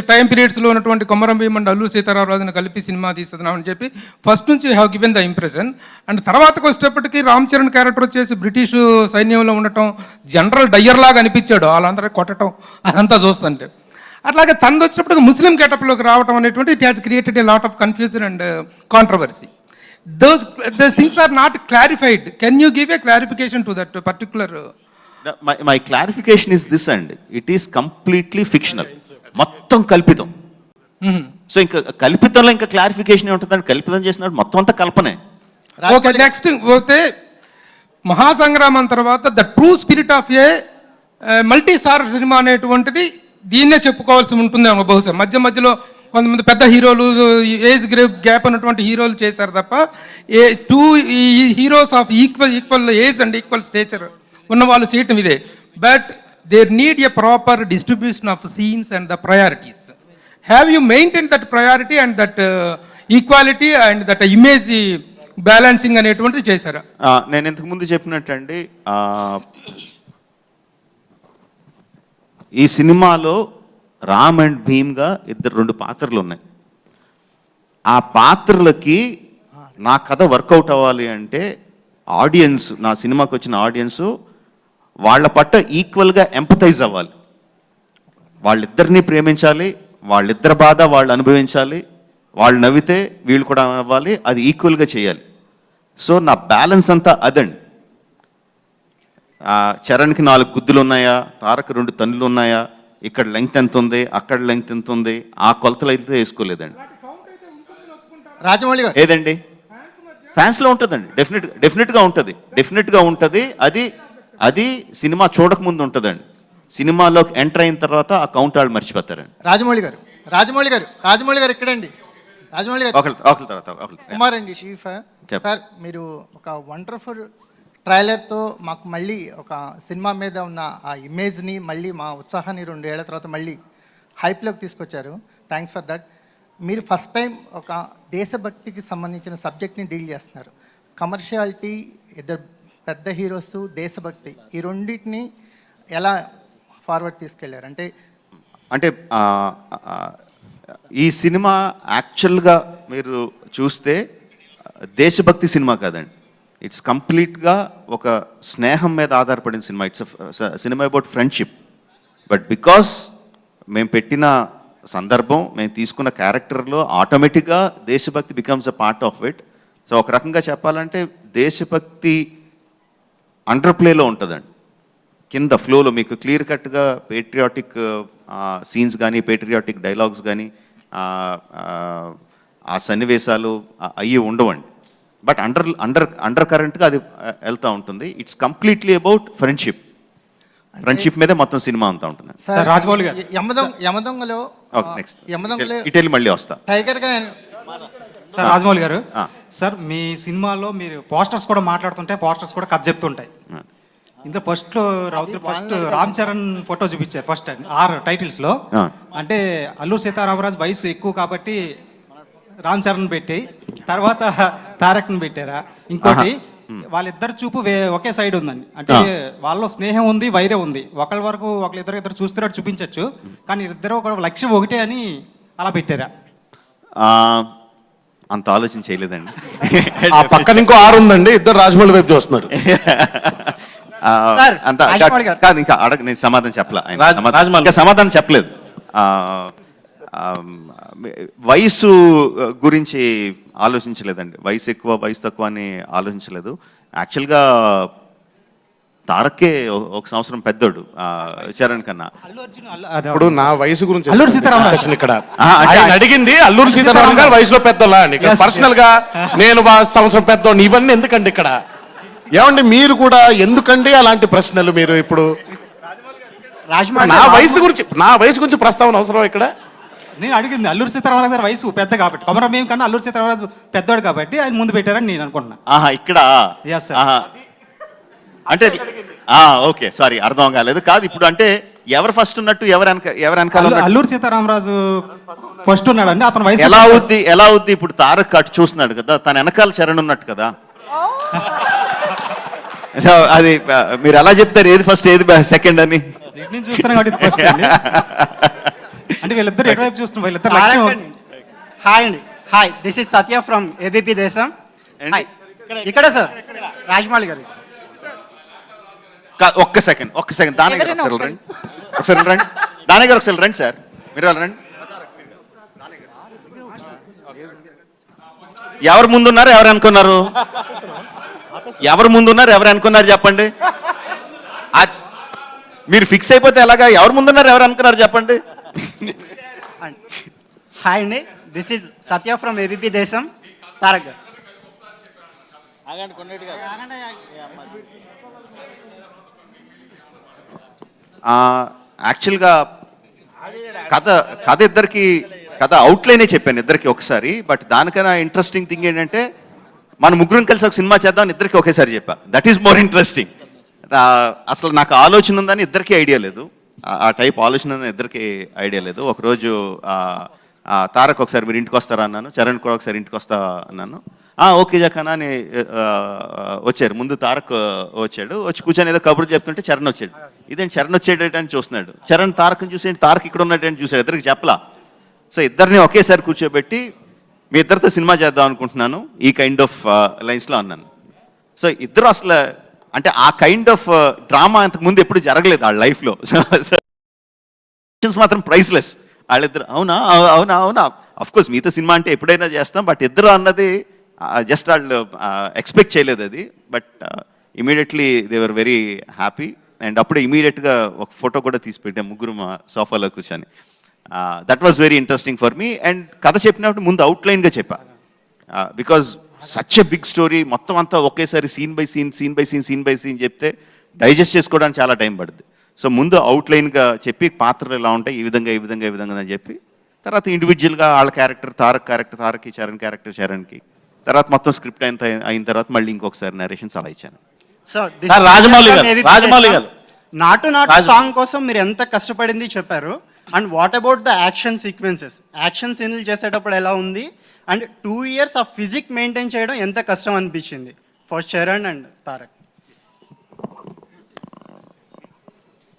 టైం పీరియడ్స్లో ఉన్నటువంటి కొమరం భీమ్ అండ్ అల్లూరి సీతారామరాజును కలిపి సినిమా తీస్తున్నామని చెప్పి ఫస్ట్ నుంచి have given the impression. And తర్వాతకు వచ్చేటప్పటికి రామ్ చరణ్ క్యారెక్టర్ వచ్చేసి బ్రిటిష్ సైన్యంలో ఉండటం, జనరల్ డయ్యర్ లాగా అనిపించాడు, వాళ్ళందరూ కొట్టడం అదంతా చూస్తుంటే. అట్లాగే తనది వచ్చినప్పటికి ముస్లిం గెటప్లోకి రావడం అనేటువంటి it has created a lot of confusion and controversy. those things are not clarified. Can you give a clarification to that particular? My clarification is this, and it is completely fictional. మొత్తం కల్పితం. So ఇంకా కల్పితంలో ఇంకా clarification ఏముంటుందండి? కల్పితం చేసినట్టు మొత్తం అంతా కల్పనే. ఓకే, నెక్స్ట్ పోతే మహాసంగ్రామం తర్వాత the true spirit of a multi star cinema అనేటువంటిది దీన్నే చెప్పుకోవాల్సి ఉంటుందేమో బహుశా. మధ్యలో కొంతమంది పెద్ద హీరోలు ఏజ్ గ్యాప్ ఉన్నటువంటి హీరోలు చేశారు తప్ప two heroes of equal age and equal stature ఉన్న వాళ్ళు చేయటం ఇదే. But there need a proper distribution of scenes and the priorities. Have you maintain that priority and that equality and that image balancing అనేటువంటిది చేశారా? నేను ఇంతకు ముందు చెప్పినట్టండి, ఈ సినిమాలో రామ్ అండ్ భీమ్గా రెండు పాత్రలు ఉన్నాయి. ఆ పాత్రలకి నా కథ వర్కౌట్ అవ్వాలి అంటే ఆడియన్స్, నా సినిమాకి వచ్చిన ఆడియన్స్ వాళ్ళ పట్ల ఈక్వల్గా ఎంపథైజ్ అవ్వాలి. వాళ్ళిద్దరినీ ప్రేమించాలి, వాళ్ళిద్దరి బాధ వాళ్ళు అనుభవించాలి, వాళ్ళు నవ్వితే వీళ్ళు కూడా నవ్వాలి, అది ఈక్వల్గా చేయాలి. సో నా బ్యాలెన్స్ అంతా అదండి. చరణ్కి 4 గుద్దులు ఉన్నాయా, తారక్ 2 తన్నులు ఉన్నాయా, ఇక్కడ లెంగ్త్ ఎంత ఉంది, అక్కడ లెంగ్త్ ఎంత ఉంది, ఆ కొలతలు అయితే వేసుకోలేదండి. రాజమౌళి గారు ఏదండి ఫ్యాన్స్లో ఉంటుందండి, డెఫినెట్గా ఉంటుంది. అది సినిమా చూడకముందు ఉంటుందండి. సినిమాలోకి ఎంటర్ అయిన తర్వాత ఆ కౌంట్ వాళ్ళు మర్చిపోతారండి. రాజమౌళి గారు ఇక్కడండి. రాజమౌళి గారు ఒకరి తర్వాత కుమార్ అండి చీఫ్ సార్, మీరు ఒక వండర్ఫుల్ ట్రైలర్తో మాకు మళ్ళీ ఒక సినిమా మీద ఉన్న ఆ ఇమేజ్ని మళ్ళీ మా ఉత్సాహాన్ని 2 ఏళ్ల తర్వాత మళ్ళీ హైప్లోకి తీసుకొచ్చారు. Thanks for that. మీరు ఫస్ట్ టైం ఒక దేశభక్తికి సంబంధించిన సబ్జెక్ట్ని డీల్ చేస్తున్నారు. కమర్షియాలిటీ, ఇద్దరు పెద్ద హీరోస్, దేశభక్తి, ఈ రెండింటిని ఎలా ఫార్వర్డ్ తీసుకెళ్లారు? అంటే ఈ సినిమా యాక్చువల్గా మీరు చూస్తే దేశభక్తి సినిమా కాదండి. ఇట్స్ కంప్లీట్గా ఒక స్నేహం మీద ఆధారపడిన cinema. It's cinema about friendship. But because మేము పెట్టిన సందర్భం, మేము తీసుకున్న క్యారెక్టర్లో ఆటోమేటిక్గా దేశభక్తి becomes a part of it. So ఒక రకంగా చెప్పాలంటే దేశభక్తి అండర్ ప్లేలో ఉంటుందండి. కింద ఫ్లోలో మీకు క్లియర్ కట్గా పేట్రియాటిక్ సీన్స్ కానీ, పేట్రియాటిక్ డైలాగ్స్ కానీ, ఆ సన్నివేశాలు అయ్యి ఉండవండి. బట్ అండర్ కరెంట్గా అది వెళ్తూ ఉంటుంది. ఇట్స్ కంప్లీట్లీ అబౌట్ ఫ్రెండ్షిప్ మీదే మొత్తం సినిమా అంతా ఉంటుంది. రాజమౌళి గారు యమదొంగలో ఇటెళ్ళి మళ్ళీ వస్తా టైగర్గా సార్. రాజమౌళి గారు సార్, మీ సినిమాలో మీరు పోస్టర్స్ కూడా మాట్లాడుతుంటే పోస్టర్స్ కూడా కథ చెప్తుంటాయి. ఇందులో ఫస్ట్ రామ్ చరణ్ ఫోటో చూపించారు ఫస్ట్ 6 టైటిల్స్లో. అంటే అల్లూరు సీతారామరాజు వయసు ఎక్కువ కాబట్టి రామ్ చరణ్ పెట్టి తర్వాత తారక్ని పెట్టారా? ఇంకోటి వాళ్ళిద్దరు చూపు ఒకే సైడ్ ఉందండి. అంటే వాళ్ళలో స్నేహం ఉంది, వైరం ఉంది. ఒకళ్ళ వరకు ఒకళ్ళిద్దరు చూస్తున్నట్టు చూపించవచ్చు, కానీ ఇద్దరు ఒక లక్ష్యం ఒకటే అని అలా పెట్టారా? అంత ఆలోచన చేయలేదండి. ఆ పక్కన ఇంకో 6 ఉందండి, ఇద్దరు రాజమౌళి వైపు చూస్తున్నారు. కాదు, ఇంకా నేను సమాధానం చెప్పలే. సమాధానం చెప్పలేదు. వయసు గురించి ఆలోచించలేదండి. వయసు ఎక్కువ, వయసు తక్కువ అని ఆలోచించలేదు. యాక్చువల్గా తారక్కే 1 సంవత్సరం పెద్దోడు చరణ్ కన్నా. ఇప్పుడు నా వయసు గురించి అల్లూరు సీతారామరాజు ఇక్కడ అడిగింది అల్లూరు సీతారామరాజు గారు వయసులో పెద్దోళ్ళ అని. పర్సనల్ గా నేను 1 సంవత్సరం పెద్దోడిని, ఇవన్నీ ఎందుకండి ఇక్కడ? ఏమండి మీరు కూడా ఎందుకండి అలాంటి ప్రశ్నలు? మీరు ఇప్పుడు నా వయసు గురించి ప్రస్తావన అవసరం ఇక్కడ? నేను అడిగింది అల్లూరు సీతారామరాజు గారి వయసు పెద్ద కాబట్టి, కొమరం భీమ్ కన్నా అల్లూరు సీతారామరాజు పెద్దోడు కాబట్టి ఆయన ముందు పెట్టారని నేను అనుకుంటున్నా. ఇక్కడ అంటే ఓకే, సారీ, అర్థం కాలేదు. కాదు, ఇప్పుడు అంటే ఎవరు ఫస్ట్ ఉన్నట్టు, ఎవరు వెనకాల? అల్లూరు సీతారామరాజు ఫస్ట్ ఉన్నాడండి. అతను వయసు ఎలా అవుద్ది? ఇప్పుడు తారక్ అటు చూస్తున్నాడు కదా, తన వెనకాల చరణ్ ఉన్నట్టు కదా. అది మీరు ఎలా చెప్తారు, ఏది ఫస్ట్ ఏది సెకండ్ అని? చూస్తున్నాం కాబట్టి ఫస్ట్ అంటే వీళ్ళిద్దరు ఎటువైపు చూస్తున్నారు? వీళ్ళిద్దరు హాయ్ అండి. Hi, this is Satya from ABP దేశం. ఇక్కడ సార్ రాజమౌళి గారు. ఒక్క సెకండ్ దాని గారు ఒకసారి రండి. దాని గారు ఒకసారి రండి సార్, మీరు రండి. ఎవరు ముందున్నారు, ఎవరు అనుకున్నారు? ఎవరు ముందున్నారు, ఎవరు అనుకున్నారు చెప్పండి. మీరు ఫిక్స్ అయిపోతే ఎలాగా? ఎవరు ముందున్నారు, ఎవరు అనుకున్నారు చెప్పండి. హాయ్ అండి, this is Satya from ABP దేశం. తారక్ గారు. యాక్చువల్గా కథ ఇద్దరికి కథ అవుట్లైనే చెప్పాను ఇద్దరికి ఒకసారి. బట్ దానికన్నా ఇంట్రెస్టింగ్ థింగ్ ఏంటంటే మన ముగ్గురం కలిసి ఒక సినిమా చేద్దాం ఇద్దరికి ఒకేసారి చెప్పా. That is more interesting. అసలు నాకు ఆలోచన ఉందని ఇద్దరికీ ఐడియా లేదు. ఆ టైప్ ఆలోచన ఉందని ఇద్దరికి ఐడియా లేదు. ఒకరోజు తారక్ ఒకసారి మీరు ఇంటికి వస్తారా అన్నాను, చరణ్ కూడా ఒకసారి ఇంటికి వస్తా అన్నాను. ఓకే జక్కనా అని వచ్చారు. ముందు తారక్ వచ్చాడు, వచ్చి కూర్చొని ఏదో కబుర్లు చెప్తుంటే చరణ్ వచ్చాడు. ఇదేంటి చరణ్ వచ్చేటని చూస్తున్నాడు. చరణ్ తారక్ని చూసి తారక్ ఇక్కడ ఉన్నట్టు చూసాడు. ఇద్దరికి చెప్పలా. సో ఇద్దరిని ఒకేసారి కూర్చోబెట్టి మీ ఇద్దరితో సినిమా చేద్దాం అనుకుంటున్నాను ఈ కైండ్ ఆఫ్ లైన్స్లో అన్నాను. సో ఇద్దరు అసలు అంటే ఆ కైండ్ ఆఫ్ డ్రామా అంతకుముందు ఎప్పుడు జరగలేదు వాళ్ళ లైఫ్లో. మాత్రం ప్రైస్లెస్. వాళ్ళిద్దరు అవునా అవునా అవునా అఫ్కోర్స్ మీతో సినిమా అంటే ఎప్పుడైనా చేస్తాం, బట్ ఇద్దరు అన్నది జస్ట్ వాళ్ళు ఎక్స్పెక్ట్ చేయలేదు అది. But immediately they were very happy. And అప్పుడే ఇమీడియట్గా ఒక ఫోటో కూడా తీసి పెట్టాం ముగ్గురు మా సోఫాలో కూర్చొని. That was very interesting for me. And కథ చెప్పినప్పుడు ముందు అవుట్లైన్గా చెప్పా, because such a big story మొత్తం అంతా ఒకేసారి సీన్ బై సీన్ చెప్తే డైజెస్ట్ చేసుకోవడానికి చాలా టైం పడుతుంది. సో ముందు అవుట్లైన్గా చెప్పి పాత్రలు ఎలా ఉంటాయి ఈ విధంగా అని చెప్పి, తర్వాత ఇండివిజువల్గా వాళ్ళ క్యారెక్టర్ తారక్కి, చరణ్ క్యారెక్టర్ చరణ్కి, తర్వాత మొత్తం స్క్రిప్ట్ అయిన తర్వాత మళ్ళీ ఇంకొకసారి నరేషన్స్ అలా ఇచ్చాను. రాజమౌళి గారు నాటు సాంగ్ కోసం మీరు ఎంత కష్టపడింది చెప్పారు. And what about the action sequences, action సీన్లు చేసేటప్పుడు ఎలా ఉంది? అండ్ 2 years ఆ ఫిజిక్ మెయింటైన్ చేయడం ఎంత కష్టం అనిపించింది ఫర్ చరణ్ అండ్ తారక్?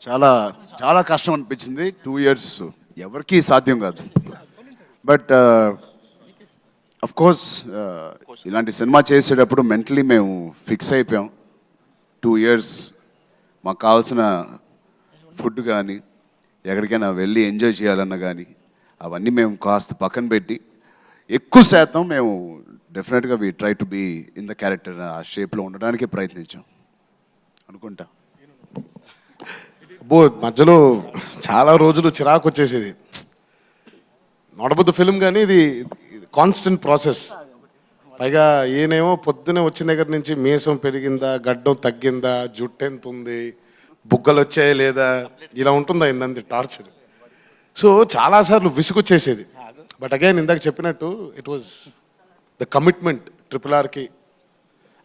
చాలా చాలా కష్టం అనిపించింది. 2 years ఎవరికీ సాధ్యం కాదు. బట్ అఫ్ కోర్స్ ఇలాంటి సినిమా చేసేటప్పుడు మెంటలీ మేము ఫిక్స్ అయిపోయాం. 2 years మాకు కావాల్సిన ఫుడ్ కానీ ఎక్కడికైనా వెళ్ళి ఎంజాయ్ చేయాలన్నా కానీ అవన్నీ మేము కాస్త పక్కన పెట్టి ఎక్కువ శాతం మేము డెఫినెట్గా we try to be in the character, ఆ షేప్లో ఉండడానికి ప్రయత్నించాం అనుకుంటా. మధ్యలో చాలా రోజులు చిరాకు వచ్చేసేది. నడబుద్దు ఫిల్మ్ కానీ ఇది కాన్స్టెంట్ ప్రాసెస్. పైగా ఈయనేమో పొద్దునే వచ్చిన దగ్గర నుంచి మీసం పెరిగిందా, గడ్డం తగ్గిందా, జుట్టు ఎంత ఉంది, బుగ్గలు వచ్చాయా లేదా, ఇలా ఉంటుందా ఇందంది టార్చర్. సో చాలాసార్లు విసుగొచ్చేసేది. బట్ అగైన్ ఇందాక చెప్పినట్టు ఇట్ వాజ్ ద కమిట్మెంట్. RRRకి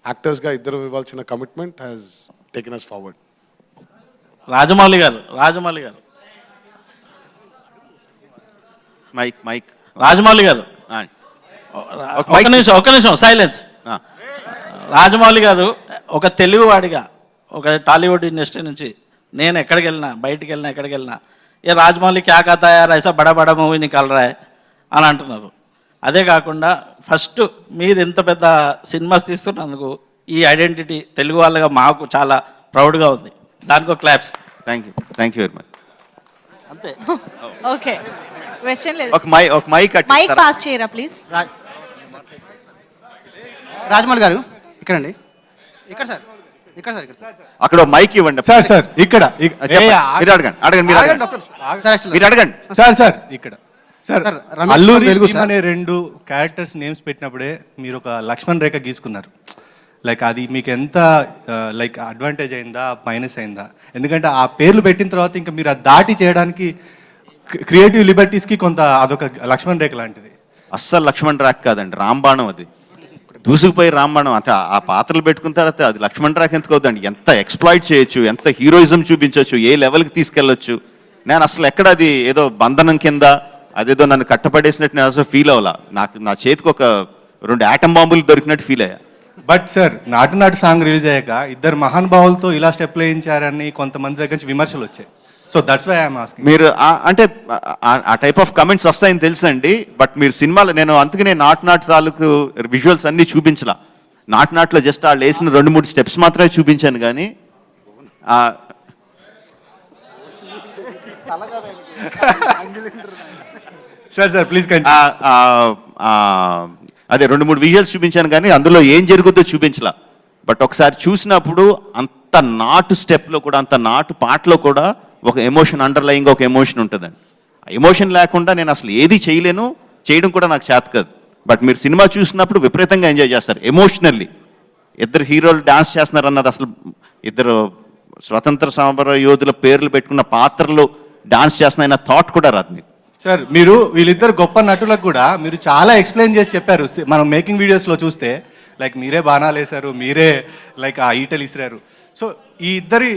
యాక్టర్స్గా ఇద్దరు ఇవ్వాల్సిన commitment has taken us forward. Rajamouli garu mike Rajamouli గారు ఒక నిమిషం సైలెన్స్. రాజమౌళి గారు ఒక తెలుగువాడిగా ఒక టాలీవుడ్ ఇండస్ట్రీ నుంచి నేను బయటికి వెళ్ళినా ఎక్కడికి వెళ్ళినా ఏ రాజమౌళి క్యా కథా యార్ ఐసా బడా బడా మూవీ నికల్ రా అని అంటున్నారు. అదే కాకుండా ఫస్ట్ మీరు ఇంత పెద్ద సినిమాస్ తీస్తున్నందుకు ఈ ఐడెంటిటీ తెలుగు వాళ్ళగా మాకు చాలా ప్రౌడ్గా ఉంది. దానికి ఒక claps. Thank you very much. అంతే. ఓకే, క్వశ్చన్ లేదు. ఒక మైక్ పాస్ చేయరా ప్లీజ్. రాజమౌళి గారు ఇక్కడండి, ఇక్కడ సార్ అక్కడ మైక్ ఇవ్వండి సార్ ఇక్కడ ఇక్కడ సార్ అల్లూరి అనే 2 క్యారెక్టర్స్ నేమ్స్ పెట్టినప్పుడే మీరు ఒక లక్ష్మణ్ రేఖ గీసుకున్నారు. లైక్ అది మీకు ఎంత లైక్ అడ్వాంటేజ్ అయిందా మైనస్ అయిందా? ఎందుకంటే ఆ పేర్లు పెట్టిన తర్వాత ఇంకా మీరు అది దాటి చేయడానికి క్రియేటివ్ లిబర్టీస్కి కొంత అదొక లక్ష్మణ్ రేఖ లాంటిది. అస్సలు లక్ష్మణ్ రేఖ కాదండి, రాంబాణం. అది దూసుకుపోయి రాంబాణం. అంటే ఆ పాత్రలు పెట్టుకున్న తర్వాత అది లక్ష్మణ్ రేఖ ఎందుకు అవుతుందండి? ఎంత ఎక్స్ప్లాయిట్ చేయొచ్చు, ఎంత హీరోయిజం చూపించవచ్చు, ఏ లెవెల్కి తీసుకెళ్ళొచ్చు. నేను అసలు ఎక్కడ అది ఏదో బంధనం కింద అదేదో నన్ను కట్టపడేసినట్టు నేను అసలు ఫీల్ అవ్వాలా. నా చేతికి ఒక 2 ఆటం బాంబులు దొరికినట్టు ఫీల్ అయ్యా. బట్ సార్ నాటు సాంగ్ రిలీజ్ అయ్యాక 2 మహానుభావులతో ఇలా స్టెప్లు వేయించారని కొంతమంది దగ్గర నుంచి విమర్శలు వచ్చాయి. So that's why I'm asking. మీరు అంటే ఆ టైప్ ఆఫ్ కమెంట్స్ వస్తాయని తెలుసండి. బట్ మీరు సినిమాలో నేను అందుకనే నాటు తాలూకు విజువల్స్ అన్నీ చూపించలా. నాటులో జస్ట్ వాళ్ళు వేసిన 2-3 స్టెప్స్ మాత్రమే చూపించాను. కానీ సార్ ప్లీజ్ అదే 2-3 విజువల్స్ చూపించాను కానీ అందులో ఏం జరుగుతుందో చూపించలా. బట్ ఒకసారి చూసినప్పుడు అంత నాటు స్టెప్లో కూడా, అంత నాటు పాటలో కూడా ఒక ఎమోషన్, అండర్లయింగ్ ఒక ఎమోషన్ ఉంటుందండి. ఆ ఎమోషన్ లేకుండా నేను అసలు ఏది చేయడం కూడా నాకు చేత కాదు. బట్ మీరు సినిమా చూసినప్పుడు విపరీతంగా ఎంజాయ్ చేస్తారు ఎమోషనల్లీ. 2 హీరోలు డాన్స్ చేస్తున్నారు అన్నది అసలు 2 స్వతంత్ర సమర యోధుల పేర్లు పెట్టుకున్న పాత్రలు డాన్స్ చేస్తున్నాయన్న థాట్ కూడా రాదు మీకు. సార్ మీరు వీళ్ళిద్దరు గొప్ప నటులకు కూడా మీరు చాలా ఎక్స్ప్లెయిన్ చేసి చెప్పారు. మనం మేకింగ్ వీడియోస్లో చూస్తే లైక్ మీరే బాణాలు వేశారు, మీరే లైక్ ఆ ఈటలు ఇసిరారు. సో ఈ ఇద్దరి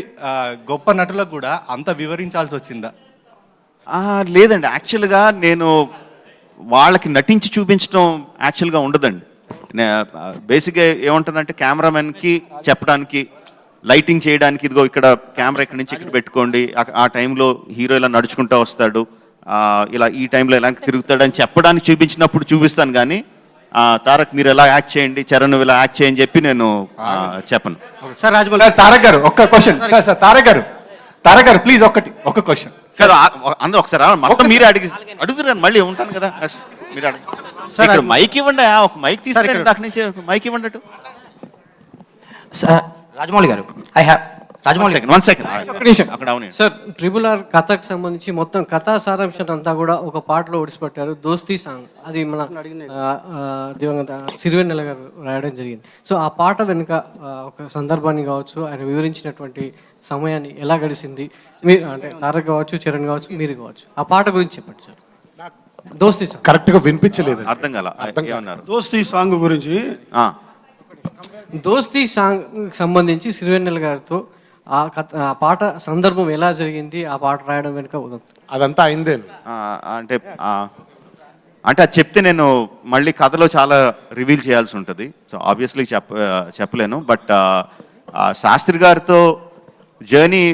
గొప్ప నటులకు కూడా అంత వివరించాల్సి వచ్చిందా? లేదండి, యాక్చువల్గా నేను వాళ్ళకి నటించి చూపించడం యాక్చువల్గా ఉండదండి. బేసిక్గా ఏముంటుందంటే కెమెరామెన్కి చెప్పడానికి, లైటింగ్ చేయడానికి, ఇదిగో ఇక్కడ కెమెరా ఇక్కడి నుంచి ఇక్కడ పెట్టుకోండి, ఆ టైంలో హీరో ఇలా నడుచుకుంటూ వస్తాడు, ఇలా ఈ టైంలో ఎలా తిరుగుతాడు అని చెప్పడానికి చూపించినప్పుడు చూపిస్తాను. కానీ తారక్ మీరు ఎలా యాక్ట్ చేయండి, చరణ్ ఇలా యాక్ట్ చేయని చెప్పి నేను చెప్పను. సార్ రాజమౌళి తారక్ గారు ఒక్క క్వశ్చన్. సార్ తారక్ గారు ప్లీజ్ ఒక క్వశ్చన్ సార్. అందరూ ఒకసారి మొత్తం మీరే అడుగుతున్నారు, మళ్ళీ ఉంటాను కదా, మీరు అడుగు. మైక్ ఇవ్వండి, ఒక మైక్ తీసుకురండి, దాని నుంచి మైక్ ఇవ్వండి అటు. సార్ రాజమౌళి గారు వన్ సెకండ్ అక్కడ అవును సార్, RRR కథకు సంబంధించి మొత్తం కథా సారాంశం అంతా కూడా ఒక పాటలో ఒడిసిపెట్టారు, దోస్తీ సాంగ్. అది మన దివంగత సిరివెన్నెల గారు రాయడం జరిగింది. సో ఆ పాట వెనుక ఒక సందర్భాన్ని కావచ్చు, ఆయన వివరించినటువంటి సమయాన్ని ఎలా గడిచింది, మీరు అంటే తారక్ కావచ్చు, చరణ్ కావచ్చు, మీరు కావచ్చు, ఆ పాట గురించి చెప్పండి సార్. దోస్తీ సాంగ్ కరెక్ట్గా వినిపించలేదు, అర్థం కాల ఏమన్నారు. దోస్తీ సాంగ్ గురించి, దోస్తీ సాంగ్ సంబంధించి సిరివెన్నెల గారితో ఆ పాట సందర్భం ఎలా జరిగింది, ఆ పాట రాయడం వెనుక అదంతా అయిందే. అంటే అది చెప్తే నేను మళ్ళీ కథలో చాలా రివీల్ చేయాల్సి ఉంటుంది. సో ఆబ్వియస్లీ చెప్పలేను. బట్ శాస్త్రి గారితో జర్నీ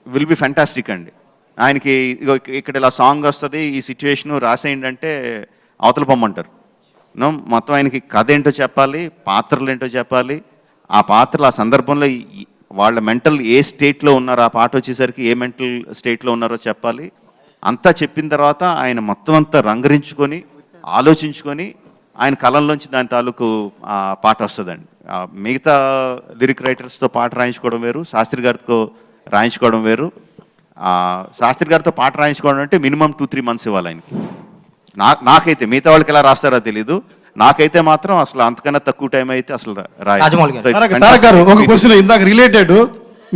విల్ బి ఫ్యాంటాస్టిక్ అండి. ఆయనకి ఇక్కడ ఇలా సాంగ్ వస్తుంది, ఈ సిచ్యువేషను రాసేయండి అంటే అవతల పొమ్మంటారు. మొత్తం ఆయనకి కథ ఏంటో చెప్పాలి, పాత్రలు ఏంటో చెప్పాలి, ఆ పాత్రలు ఆ సందర్భంలో వాళ్ళ మెంటల్ ఏ స్టేట్లో ఉన్నారో, ఆ పాట వచ్చేసరికి ఏ మెంటల్ స్టేట్లో ఉన్నారో చెప్పాలి. అంతా చెప్పిన తర్వాత ఆయన మొత్తం అంతా రంగరించుకొని ఆలోచించుకొని ఆయన కళల్లోంచి దాని తాలూకు పాట వస్తుందండి. మిగతా లిరిక్ రైటర్స్తో పాట రాయించుకోవడం వేరు, శాస్త్రి గారితో రాయించుకోవడం వేరు. శాస్త్రి గారితో పాట రాయించుకోవడం అంటే మినిమం 2-3 months ఇవ్వాలి ఆయనకి. నాకైతే, మిగతా వాళ్ళకి ఎలా రాస్తారో తెలీదు, నాకైతే మాత్రం అసలు అంతకన్నా తక్కువ టైం అయితే అసలు తారక్ గారు ఒక క్వశ్చన్ ఇందాక రిలేటెడ్.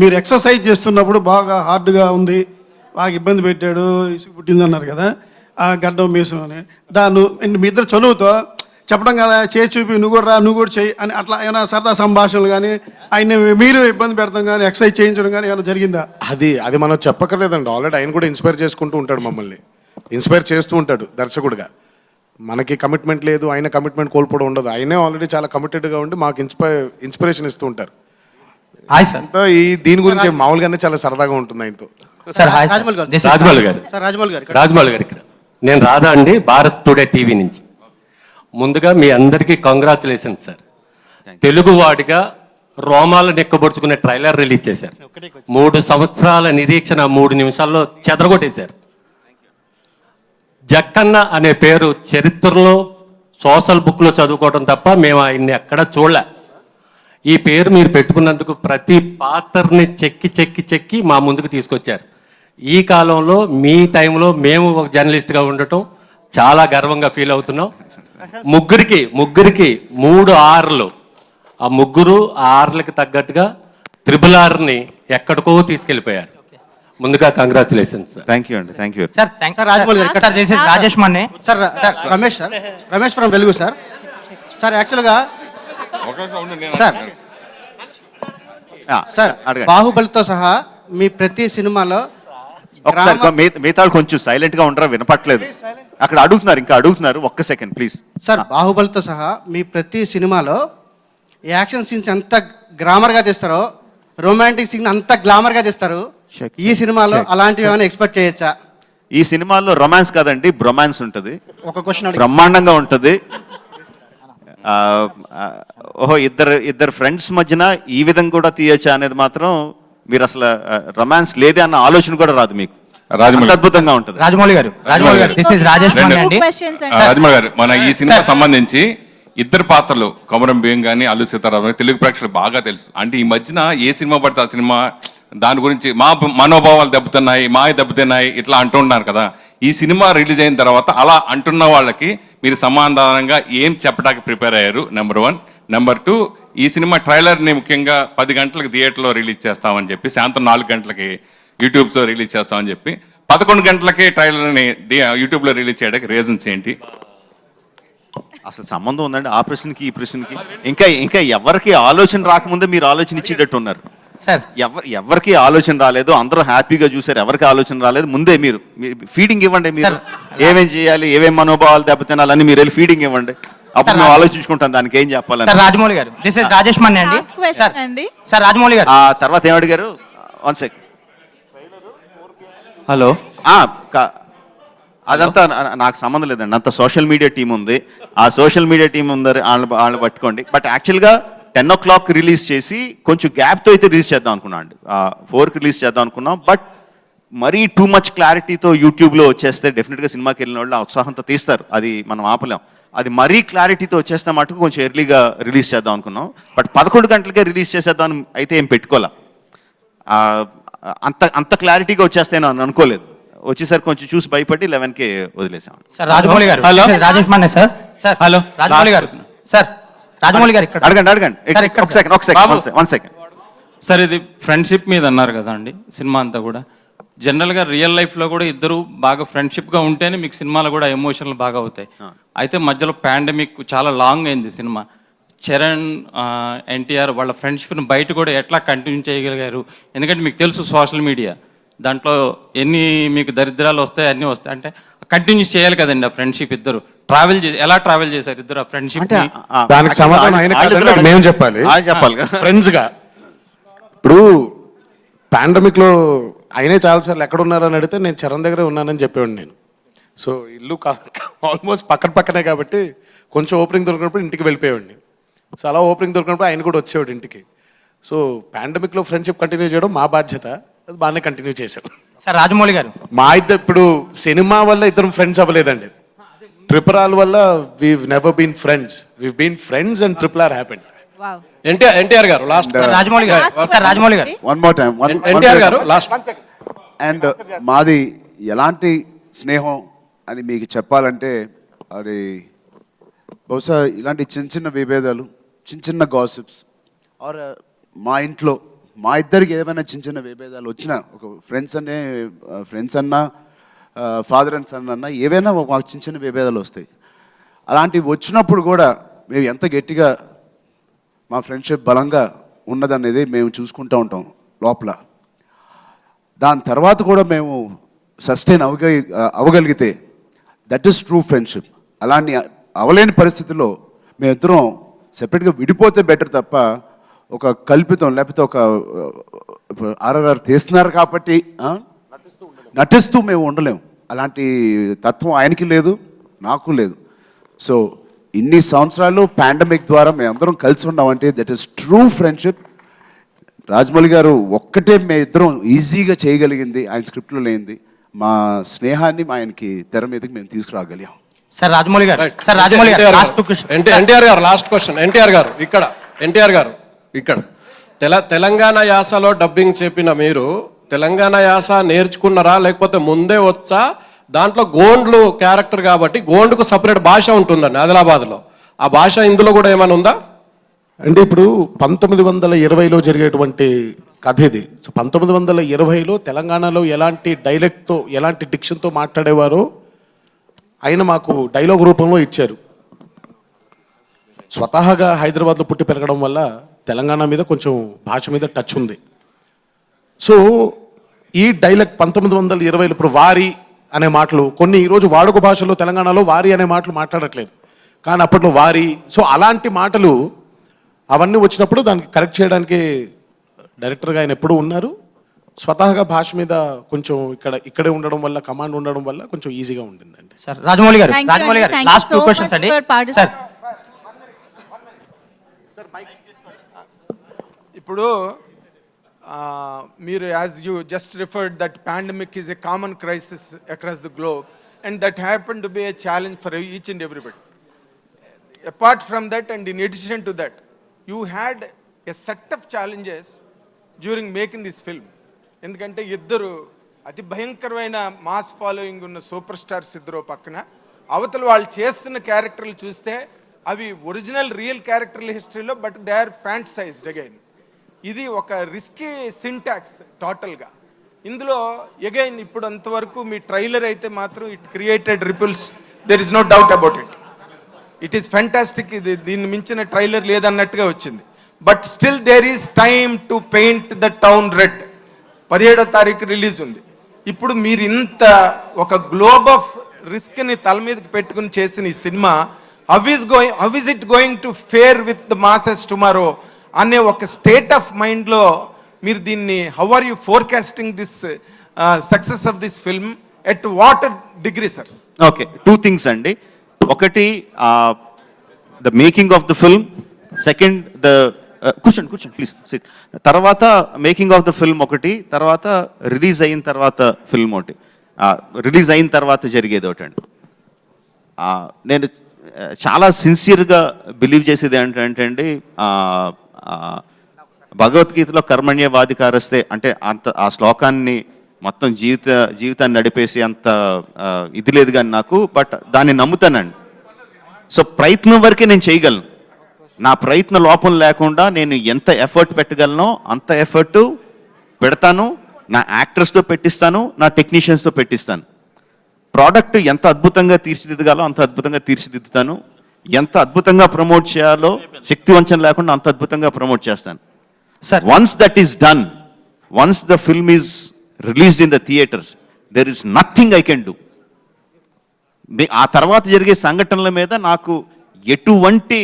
మీరు ఎక్సర్సైజ్ చేస్తున్నప్పుడు బాగా హార్డ్గా ఉంది, బాగా ఇబ్బంది పెట్టాడు, ఇసుకు పుట్టింది అన్నారు కదా, ఆ గడ్డం మీసం అని. దాన్ని మీ ఇద్దరు చదువుతో చెప్పడం కదా, చేసి చూపి నువ్వు కూడా చేయి అని అట్లా ఏమైనా సరదా సంభాషణలు కానీ, ఆయన మీరు ఇబ్బంది పెడతాం కానీ, ఎక్సర్సైజ్ చేయించడం కానీ ఏమైనా జరిగిందా? అది మనం చెప్పక్కర్లేదండి. ఆల్రెడీ ఆయన కూడా ఇన్స్పైర్ చేసుకుంటూ ఉంటాడు, మమ్మల్ని ఇన్స్పైర్ చేస్తూ ఉంటాడు దర్శకుడిగా. మనకి కమిట్మెంట్ లేదు, ఆయన కమిట్మెంట్ కోల్పోవడం ఉండదు. ఆయనే ఆల్రెడీ చాలా కమిటెడ్గా ఉండి మాకు ఇన్స్పిరేషన్ ఇస్తూ ఉంటారు. దీని గురించి మామూలుగానే చాలా సరదాగా ఉంటుంది ఆయనతో. రాజమౌళి గారు ఇక్కడ నేను రాధా అండి, భారత్ టుడే టీవీ నుంచి. ముందుగా మీ అందరికీ కంగ్రాచులేషన్స్ సార్. తెలుగువాడిగా రోమాలు నెక్కబొడుచుకునే ట్రైలర్ రిలీజ్ చేశారు. 3 సంవత్సరాల నిరీక్షణ 3 నిమిషాల్లో చెదరగొట్టేశారు. జక్కన్న అనే పేరు చరిత్రలో సోషల్ బుక్లో చదువుకోవడం తప్ప మేము ఆయన్ని ఎక్కడా చూడలే. ఈ పేరు మీరు పెట్టుకున్నందుకు ప్రతి పాత్రని చెక్కి మా ముందుకు తీసుకొచ్చారు. ఈ కాలంలో మీ టైంలో మేము ఒక జర్నలిస్ట్గా ఉండటం చాలా గర్వంగా ఫీల్ అవుతున్నాం. ముగ్గురికి 3 Rలు, ఆ ముగ్గురు ఆర్లకు తగ్గట్టుగా RRRని ఎక్కడికో తీసుకెళ్ళిపోయారు. ముందుగా కంగ్రాచులేషన్స్ సార్. థ్యాంక్ యూ అండి, థ్యాంక్ యూ సార్. రాజమౌళి గారు రాజేష్ మన్నే సార్. రమేష్ ఫ్రమ్ వెలుగు సార్. సార్ యాక్చువల్గా సార్ బాహుబలితో సహా మీ ప్రతి సినిమాలో మిగతా కొంచెం సైలెంట్ గా ఉంటారా, వినపట్లేదు. అక్కడ అడుగుతున్నారు, ఒక్క సెకండ్ ప్లీజ్. సార్ బాహుబలితో సహా మీ ప్రతి సినిమాలో యాక్షన్ సీన్స్ ఎంత గ్రామర్గా తీస్తారో, రొమాంటిక్ సీన్ అంత గ్లామర్గా తీస్తారు. ఈ సినిమాలో అలాంటివి ఏమైనా ఎక్స్పెక్ట్ చేయొచ్చా? ఈ సినిమాలో రొమాన్స్ కాదండి, బ్రొమాన్స్ ఉంటుంది. ఒక క్వశ్చన్ బ్రహ్మాండంగా ఉంటుంది. ఓహో ఇద్దరు ఫ్రెండ్స్ మధ్యన ఈ విధంగా కూడా తీయచ్చా అనేది మాత్రం మీరు అసలు రొమాన్స్ లేదే అన్న ఆలోచన కూడా రాదు మీకు. అద్భుతంగా ఉంటుంది. రాజమౌళి గారు రాజమౌళి గారు మన ఈ సినిమా సంబంధించి ఇద్దరు పాత్రలు కొమరం భీం కానీ అల్లు సీతారామన్ తెలుగు ప్రేక్షకులు బాగా తెలుసు. అంటే ఈ మధ్యన ఏ సినిమా పడితే ఆ సినిమా దాని గురించి మా మనోభావాలు దెబ్బతిన్నాయి ఇట్లా అంటున్నారు కదా. ఈ సినిమా రిలీజ్ అయిన తర్వాత అలా అంటున్న వాళ్ళకి మీరు సమాధానంగా ఏం చెప్పడానికి ప్రిపేర్ అయ్యారు? నెంబర్ 1. నెంబర్ 2, ఈ సినిమా ట్రైలర్ని ముఖ్యంగా 10 గంటలకు థియేటర్లో రిలీజ్ చేస్తామని చెప్పి, సాయంత్రం 4 గంటలకి యూట్యూబ్స్లో రిలీజ్ చేస్తామని చెప్పి, 11 గంటలకే ట్రైలర్ని యూట్యూబ్లో రిలీజ్ చేయడానికి రీజన్స్ ఏంటి? అసలు సంబంధం ఉందండి ఆ ప్రశ్నకి ఈ ప్రశ్నకి? ఇంకా ఎవరికి ఆలోచన రాకముందే మీరు ఆలోచన ఇచ్చేటట్టు ఉన్నారు సార్. ఎవరికి ఆలోచన రాలేదు, అందరూ హ్యాపీగా చూసారు, ఎవరికి ఆలోచన రాలేదు. ముందే మీరు ఫీడింగ్ ఇవ్వండి. మీరు ఏమేం చేయాలి, ఏమేం మనోభావాలు దెబ్బతినాలని మీరు వెళ్ళి ఫీడింగ్ ఇవ్వండి. అప్పుడు మేము ఆలోచించుకుంటాం దానికి ఏం చెప్పాలని. రాజమౌళి గారు, దిస్ ఇస్ రాజేష్ మన్నే అండి. లాస్ట్ క్వశ్చన్ అండి. సార్ రాజమౌళి గారు, ఆ తర్వాత ఏం అడిగారు? 1 సెకండ్. హలో. అదంతా నాకు సంబంధం లేదండి. అంత సోషల్ మీడియా టీం ఉంది. ఆ సోషల్ మీడియా టీం ఉంది, వాళ్ళని పట్టుకోండి. బట్ యాక్చువల్గా 10 o'clock రిలీజ్ చేసి కొంచెం గ్యాప్తో అయితే రిలీజ్ చేద్దాం అనుకున్నాం అండి. 4కి రిలీజ్ చేద్దాం అనుకున్నాం. బట్ మరీ టూ మచ్ క్లారిటీతో యూట్యూబ్లో వచ్చేస్తే డెఫినెట్గా సినిమాకి వెళ్ళిన వాళ్ళు ఆ ఉత్సాహంతో తీస్తారు, అది మనం ఆపలేం. అది మరీ క్లారిటీతో వచ్చేస్తే మటుకు కొంచెం ఎర్లీగా రిలీజ్ చేద్దాం అనుకున్నాం. బట్ 11 గంటలకే రిలీజ్ చేసేద్దాం అయితే ఏం పెట్టుకోలే. అంత క్లారిటీగా వచ్చేస్తాయని అనుకోలేదు. వచ్చేసరికి కొంచెం చూసి భయపడి 11కే వదిలేసాం. Sir Rajamouli garu, hello. Rajesh Manne sir. Sir hello. Rajamouli garu, sir Rajamouli గారు ఇక్కడ అడగండి. ఒక సెకండ్. సార్ ఇది ఫ్రెండ్షిప్ మీద అన్నారు కదా అండి సినిమా అంతా కూడా. జనరల్గా రియల్ లైఫ్లో కూడా ఇద్దరు బాగా ఫ్రెండ్షిప్గా ఉంటేనే మీకు సినిమాలు కూడా ఎమోషనల్ బాగా అవుతాయి. అయితే మధ్యలో పాండమిక్ చాలా లాంగ్ అయింది సినిమా. చరణ్ ఎన్టీఆర్ వాళ్ళ ఫ్రెండ్షిప్ని బయట కూడా ఎట్లా కంటిన్యూ చేయగలిగారు? ఎందుకంటే మీకు తెలుసు సోషల్ మీడియా దాంట్లో ఎన్ని మీకు దరిద్రాలు వస్తాయి, అన్నీ వస్తాయి. అంటే కంటిన్యూ చేయాలి కదండి ఆ ఫ్రెండ్షిప్. ఇద్దరు ఎలా ట్రావెల్ చేశారు ఇద్దరు ఆ ఫ్రెండ్షిప్? దానికి సమాధానం ఆయన కాదండి, మేము చెప్పాలి. ఫ్రెండ్స్గా ఇప్పుడు పాండమిక్లో ఆయనే చాలాసార్లు ఎక్కడ ఉన్నారని అడిగితే నేను చరణ్ దగ్గరే ఉన్నానని చెప్పేవాడిని నేను. సో ఇల్లు ఆల్మోస్ట్ పక్కనే కాబట్టి కొంచెం ఓపెనింగ్ దొరికినప్పుడు ఇంటికి వెళ్ళిపోయేవాడిని. సో అలా ఓపెనింగ్ దొరికినప్పుడు ఆయన కూడా వచ్చేవాడు ఇంటికి. సో పాండమిక్లో ఫ్రెండ్షిప్ కంటిన్యూ చేయడం మా బాధ్యత, అది బాగానే కంటిన్యూ చేశాం. సార్ రాజమౌళి గారు, మా ఇద్దరు ఇప్పుడు సినిమా వల్ల ఇద్దరం ఫ్రెండ్స్ అవ్వలేదండి. ట్రిపుల్ ఆర్ వల్ల we've never been friends, we've been friends and triple R happened. NTR garu last. Rajamouli garu, sir Rajamouli గారు, one more time. NTR garu last. And మాది ఎలాంటి స్నేహం అని మీకు చెప్పాలంటే అది బహుశా ఇలాంటి చిన్న విభేదాలు, చిన్న గాసిప్స్ ఆర్ మా ఇంట్లో మా ఇద్దరికి ఏమైనా చిన్న విభేదాలు వచ్చినా, ఒక ఫ్రెండ్స్ అన్నా ఫాదర్ అండ్ సన్ అన్నా ఏవైనా మాకు చిన్న విభేదాలు వస్తాయి. అలాంటివి వచ్చినప్పుడు కూడా మేము ఎంత గట్టిగా మా ఫ్రెండ్షిప్ బలంగా ఉన్నదనేది మేము చూసుకుంటూ ఉంటాం లోపల. దాని తర్వాత కూడా మేము సస్టైన్ అవ్వగలిగితే దట్ ఈస్ ట్రూ ఫ్రెండ్షిప్. అలాంటి అవలేని పరిస్థితుల్లో మేమిద్దరం సెపరేట్గా విడిపోతే బెటర్ తప్ప ఒక కల్పితం లేకపోతే ఒక ఆర్ఆర్ఆర్ తీస్తున్నారు కాబట్టి నటిస్తూ మేము ఉండలేము. అలాంటి తత్వం ఆయనకి లేదు, నాకు లేదు. సో ఇన్ని సంవత్సరాలు పాండమిక్ ద్వారా మేమందరం కలిసి ఉన్నామంటే that is true friendship. Rajamouli గారు ఒక్కటే మేమిద్దరం ఈజీగా చేయగలిగింది ఆయన స్క్రిప్ట్లో లేనిది, మా స్నేహాన్ని ఆయనకి తెర మీదకి మేము తీసుకురాగలిగాం. సార్ రాజమౌళి గారు, సార్ రాజమౌళి గారు ఎన్టీఆర్ గారు లాస్ట్ క్వశ్చన్. ఎన్టీఆర్ గారు ఇక్కడ తెలంగాణ యాసలో డబ్బింగ్ చెప్పిన మీరు తెలంగాణ యాస నేర్చుకున్నారా లేకపోతే ముందే వచ్చా? దాంట్లో గోండ్లు క్యారెక్టర్ కాబట్టి గోండ్కు సపరేట్ భాష ఉంటుందండి ఆదిలాబాద్లో. ఆ భాష ఇందులో కూడా ఏమైనా ఉందా? అంటే ఇప్పుడు 1920లో జరిగేటువంటి కథ ఇది. సో 1920లో తెలంగాణలో ఎలాంటి డైలెక్ట్తో ఎలాంటి డిక్షన్తో మాట్లాడేవారో ఆయన మాకు డైలాగ్ రూపంలో ఇచ్చారు. స్వతహాగా హైదరాబాద్లో పుట్టి పెరగడం వల్ల తెలంగాణ మీద కొంచెం భాష మీద టచ్ ఉంది. సో ఈ డైలెక్ట్ 1920లో ఇప్పుడు వారి అనే మాటలు కొన్ని ఈరోజు వాడుక భాషలో తెలంగాణలో వారి అనే మాటలు మాట్లాడట్లేదు, కానీ అప్పట్లో వారి. సో అలాంటి మాటలు అవన్నీ వచ్చినప్పుడు దానికి కరెక్ట్ చేయడానికి డైరెక్టర్గా ఆయన ఎప్పుడూ ఉన్నారు. స్వతహాగా భాష మీద కొంచెం ఇక్కడే ఉండడం వల్ల, కమాండ్ ఉండడం వల్ల కొంచెం ఈజీగా ఉంటుందండి. సార్ రాజమౌళి గారు, లాస్ట్ 2 క్వశ్చన్స్ అండి. సార్ ఇప్పుడు మీరు as you just referred that pandemic is a common crisis across the globe and that happen to be a challenge for each and everybody. Apart from that and in addition to that you had a set of challenges during making this film. ఎందుకంటే ఇద్దరు అతి భయంకరమైన mass following ఉన్న super stars ఇద్దరు పక్కన, అవతల వాళ్ళు చేస్తున్న క్యారెక్టర్లు చూస్తే అవి ఒరిజినల్ రియల్ క్యారెక్టర్ల హిస్టరీలో, but they are fantasised again. ఇది ఒక రిస్కీ సింటాక్స్ టోటల్గా. ఇందులో అగైన్ ఇప్పుడు అంతవరకు మీ ట్రైలర్ అయితే మాత్రం it created ripples, there is no doubt about it. It is fantastic. ఇది దీన్ని మించిన ట్రైలర్ లేదన్నట్టుగా వచ్చింది. But still there is time to paint the town red. 17వ తారీఖు రిలీజ్ ఉంది. ఇప్పుడు మీరు ఇంత ఒక గ్లోబ్ ఆఫ్ రిస్క్ని తల మీదకి పెట్టుకుని చేసిన ఈ సినిమా how is it going to fare with the masses tomorrow అనే ఒక స్టేట్ ఆఫ్ మైండ్లో మీరు దీన్ని how are you forecasting this success of this film at what degree sir? Okay, 2 things అండి. ఒకటి the making of the film, second the కూర్చోండి please sit. తర్వాత making of the film ఒకటి, తర్వాత రిలీజ్ అయిన తర్వాత ఫిల్మ్ ఒకటి, రిలీజ్ అయిన తర్వాత జరిగేది ఒకటండి. నేను చాలా సిన్సియర్గా బిలీవ్ చేసేది ఏంటంటే అండి, భగవద్గీతలో కర్మణ్యవాధికారస్తే అంటే అంత ఆ శ్లోకాన్ని మొత్తం జీవితాన్ని నడిపేసి అంత ఇది లేదు కానీ నాకు, బట్ దాన్ని నమ్ముతానండి. సో ప్రయత్నం వరకే నేను చేయగలను. నా ప్రయత్న లోపం లేకుండా నేను ఎంత ఎఫర్ట్ పెట్టగలనో అంత ఎఫర్ట్ పెడతాను. నా యాక్టర్స్తో పెట్టిస్తాను, నా టెక్నీషియన్స్తో పెట్టిస్తాను. ప్రోడక్ట్ ఎంత అద్భుతంగా తీర్చిదిద్దగాలో అంత అద్భుతంగా తీర్చిదిద్దుతాను. ఎంత అద్భుతంగా ప్రమోట్ చేయాలో శక్తి వంచన లేకుండా అంత అద్భుతంగా ప్రమోట్ చేస్తాను. Once that is done, once the film is released in the theatres, there is nothing I can do. ఆ తర్వాత జరిగే సంఘటనల మీద నాకు ఎటువంటి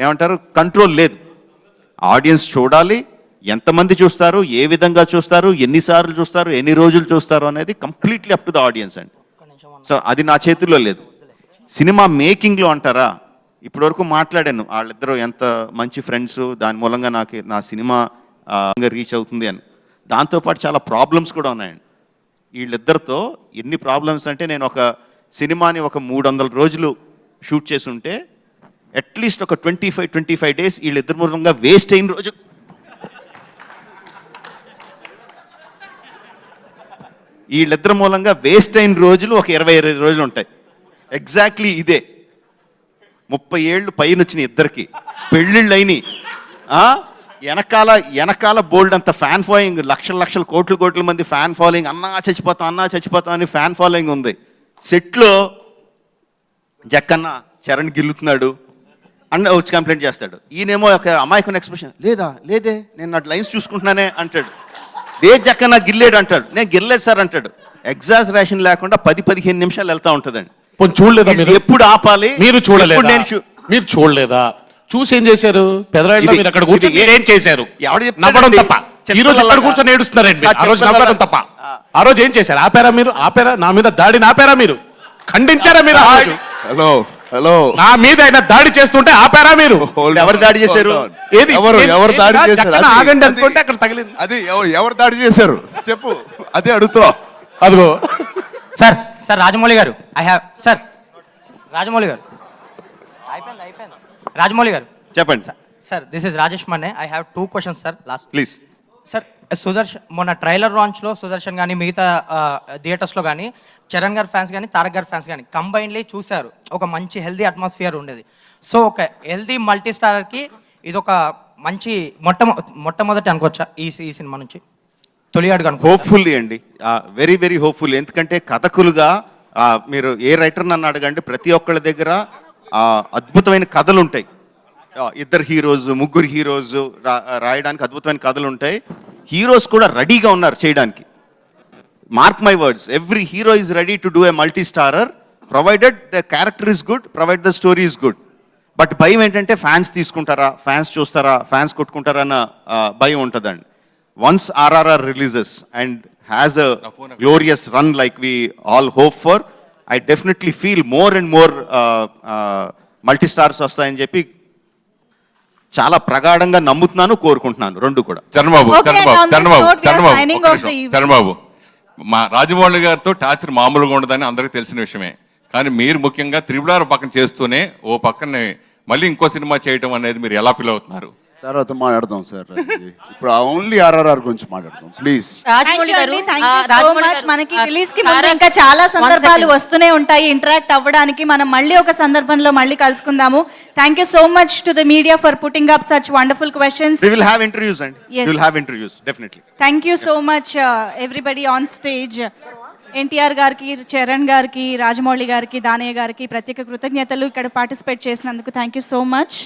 ఏమంటారు కంట్రోల్ లేదు. ఆడియన్స్ చూడాలి, ఎంతమంది చూస్తారు, ఏ విధంగా చూస్తారు, ఎన్నిసార్లు చూస్తారు, ఎన్ని రోజులు చూస్తారు అనేది completely up to the audience అండి. సో అది నా చేతుల్లో లేదు. సినిమా మేకింగ్లో అంటారా, ఇప్పటివరకు మాట్లాడాను వాళ్ళిద్దరూ ఎంత మంచి ఫ్రెండ్స్, దాని మూలంగా నాకు నా సినిమా రీచ్ అవుతుంది అని. దాంతోపాటు చాలా ప్రాబ్లమ్స్ కూడా ఉన్నాయండి వీళ్ళిద్దరితో. ఎన్ని ప్రాబ్లమ్స్ అంటే, నేను ఒక సినిమాని ఒక 300 రోజులు షూట్ చేసి ఉంటే అట్లీస్ట్ ఒక 25 డేస్ వీళ్ళిద్దరి మూలంగా వేస్ట్ అయిన రోజు. వీళ్ళిద్దరి మూలంగా వేస్ట్ అయిన రోజులు ఒక 20 రోజులు ఉంటాయి. ఎగ్జాక్ట్లీ ఇదే. 30 ఏళ్ళు పైన వచ్చిన ఇద్దరికి పెళ్ళిళ్ళు అయినాయి. వెనకాల బోల్డ్ అంత ఫ్యాన్ ఫాలోయింగ్, లక్షల కోట్ల మంది ఫ్యాన్ ఫాలోయింగ్, అన్నా చచ్చిపోతా అని ఫ్యాన్ ఫాలోయింగ్ ఉంది. సెట్లో జక్కన్న చరణ్ గిల్లుతున్నాడు అన్న వచ్చి కంప్లైంట్ చేస్తాడు. ఈయనేమో ఒక అమాయకుని ఎక్స్ప్రెషన్, లేదే నేను నా లైన్స్ చూసుకుంటున్నానే అంటాడు. లేదు జక్కన్న గిల్లేడు అంటాడు. నేను గిల్లేదు సార్ అంటాడు. ఎగ్జాజరేషన్ లేకుండా 10-15 నిమిషాలు వెళ్తా ఉంటుందండి. చూడలేదా మీరు? ఎప్పుడు ఆపాలి? మీరు చూడలేదా? చూసి ఏం చేశారు? పెదరాయిలో మీరు అక్కడ కూర్చొని ఏం చేశారు? నవ్వడం తప్ప. ఈ రోజు అక్కడ కూర్చొని ఏడుస్తున్నారండి. ఆ రోజు నవ్వడం తప్ప. ఆ రోజు ఏం చేశారు? ఆపారా మీరు? నా మీద దాడిని ఆపారా మీరు? ఖండించారా మీరు? హలో నా మీద ఆయన దాడి చేస్తుంటే ఆపారా మీరు? ఎవరు దాడి చేశారు? ఎవరు దాడి చేశారు? ఆగండి అనుకుంటే అక్కడ తగిలింది. అది ఎవరు దాడి చేశారు చెప్పు, అదే అడుగుతా. అదిగో సార్ రాజమౌళి గారు, రాజమౌళి గారు రాజమౌళి గారు చెప్పండి sir. This is Rajesh Manne. I have 2 questions sir. Last please sir. మొన్న ట్రైలర్ లాంచ్లో సుదర్శన్ కానీ మిగతా థియేటర్స్లో కానీ చరణ్ గారి ఫ్యాన్స్ కానీ తారక్ గారి ఫ్యాన్స్ కానీ కంబైన్లీ చూశారు. ఒక మంచి హెల్దీ అట్మాస్ఫియర్ ఉండేది. సో ఒక హెల్దీ మల్టీ స్టారర్కి ఇది ఒక మంచి మొట్టమొదటి అనుకోవచ్చా ఈ సినిమా నుంచి? తొలి అడుగు అనుకో. హోప్ఫుల్లీ అండి, వెరీ హోప్ఫుల్. ఎందుకంటే కథకులుగా మీరు ఏ రైటర్ నన్ను అడగండి, ప్రతి ఒక్కళ్ళ దగ్గర అద్భుతమైన కథలు ఉంటాయి. 2 హీరోస్ 3 హీరోస్ రాయడానికి అద్భుతమైన కథలు ఉంటాయి. హీరోస్ కూడా రెడీగా ఉన్నారు చేయడానికి. Mark my words, every hero is ready to do a multi starrer provided the character is good, provide the story is good. But భయం ఏంటంటే ఫ్యాన్స్ తీసుకుంటారా, ఫ్యాన్స్ చూస్తారా, ఫ్యాన్స్ కొట్టుకుంటారా అన్న భయం ఉంటుందండి. Once RRR releases and has a glorious run like we all hope for, I definitely feel more and more multi-stars వస్తాయని చెప్పి చాలా ప్రగాఢంగా నమ్ముతున్నాను, కోరుకుంటున్నాను. రెండు కూడా. చరణబాబు, మా రాజమౌళి గారితో టార్చర్ మామూలుగా ఉండదని అందరికీ తెలిసిన విషయమే. కానీ మీరు ముఖ్యంగా త్రిబుల్ R పక్కన చేస్తూనే ఓ పక్కనే మళ్ళీ ఇంకో సినిమా చేయటం అనేది మీరు ఎలా ఫీల్ అవుతున్నారు? తర్వాత మాట్లాడదాం సార్. ఇప్పుడు ఓన్లీ ఆర్ఆర్ఆర్ గురించి మాట్లాడదాం ప్లీజ్. రాజమౌళి గారు, రాజమౌళి గారు, మనకి రిలీజ్ కి ముందు ఇంకా చాలా సందర్భాలు వస్తూనే ఉంటాయి ఇంటరాక్ట్ అవ్వడానికి. మనం మళ్ళీ ఒక సందర్భంలో మళ్ళీ కలుసుకుందాము. Thank you so much to the media for putting up such wonderful questions. We will have interviews and Yes. we will have interviews definitely. Thank you so much everybody on stage. NTR గారికి, చరణ్ గారికి, రాజమౌళి గారికి, దానయ్య గారికి ప్రత్యేక కృతజ్ఞతలు ఇక్కడ participate చేసినందుకు. Thank you so much.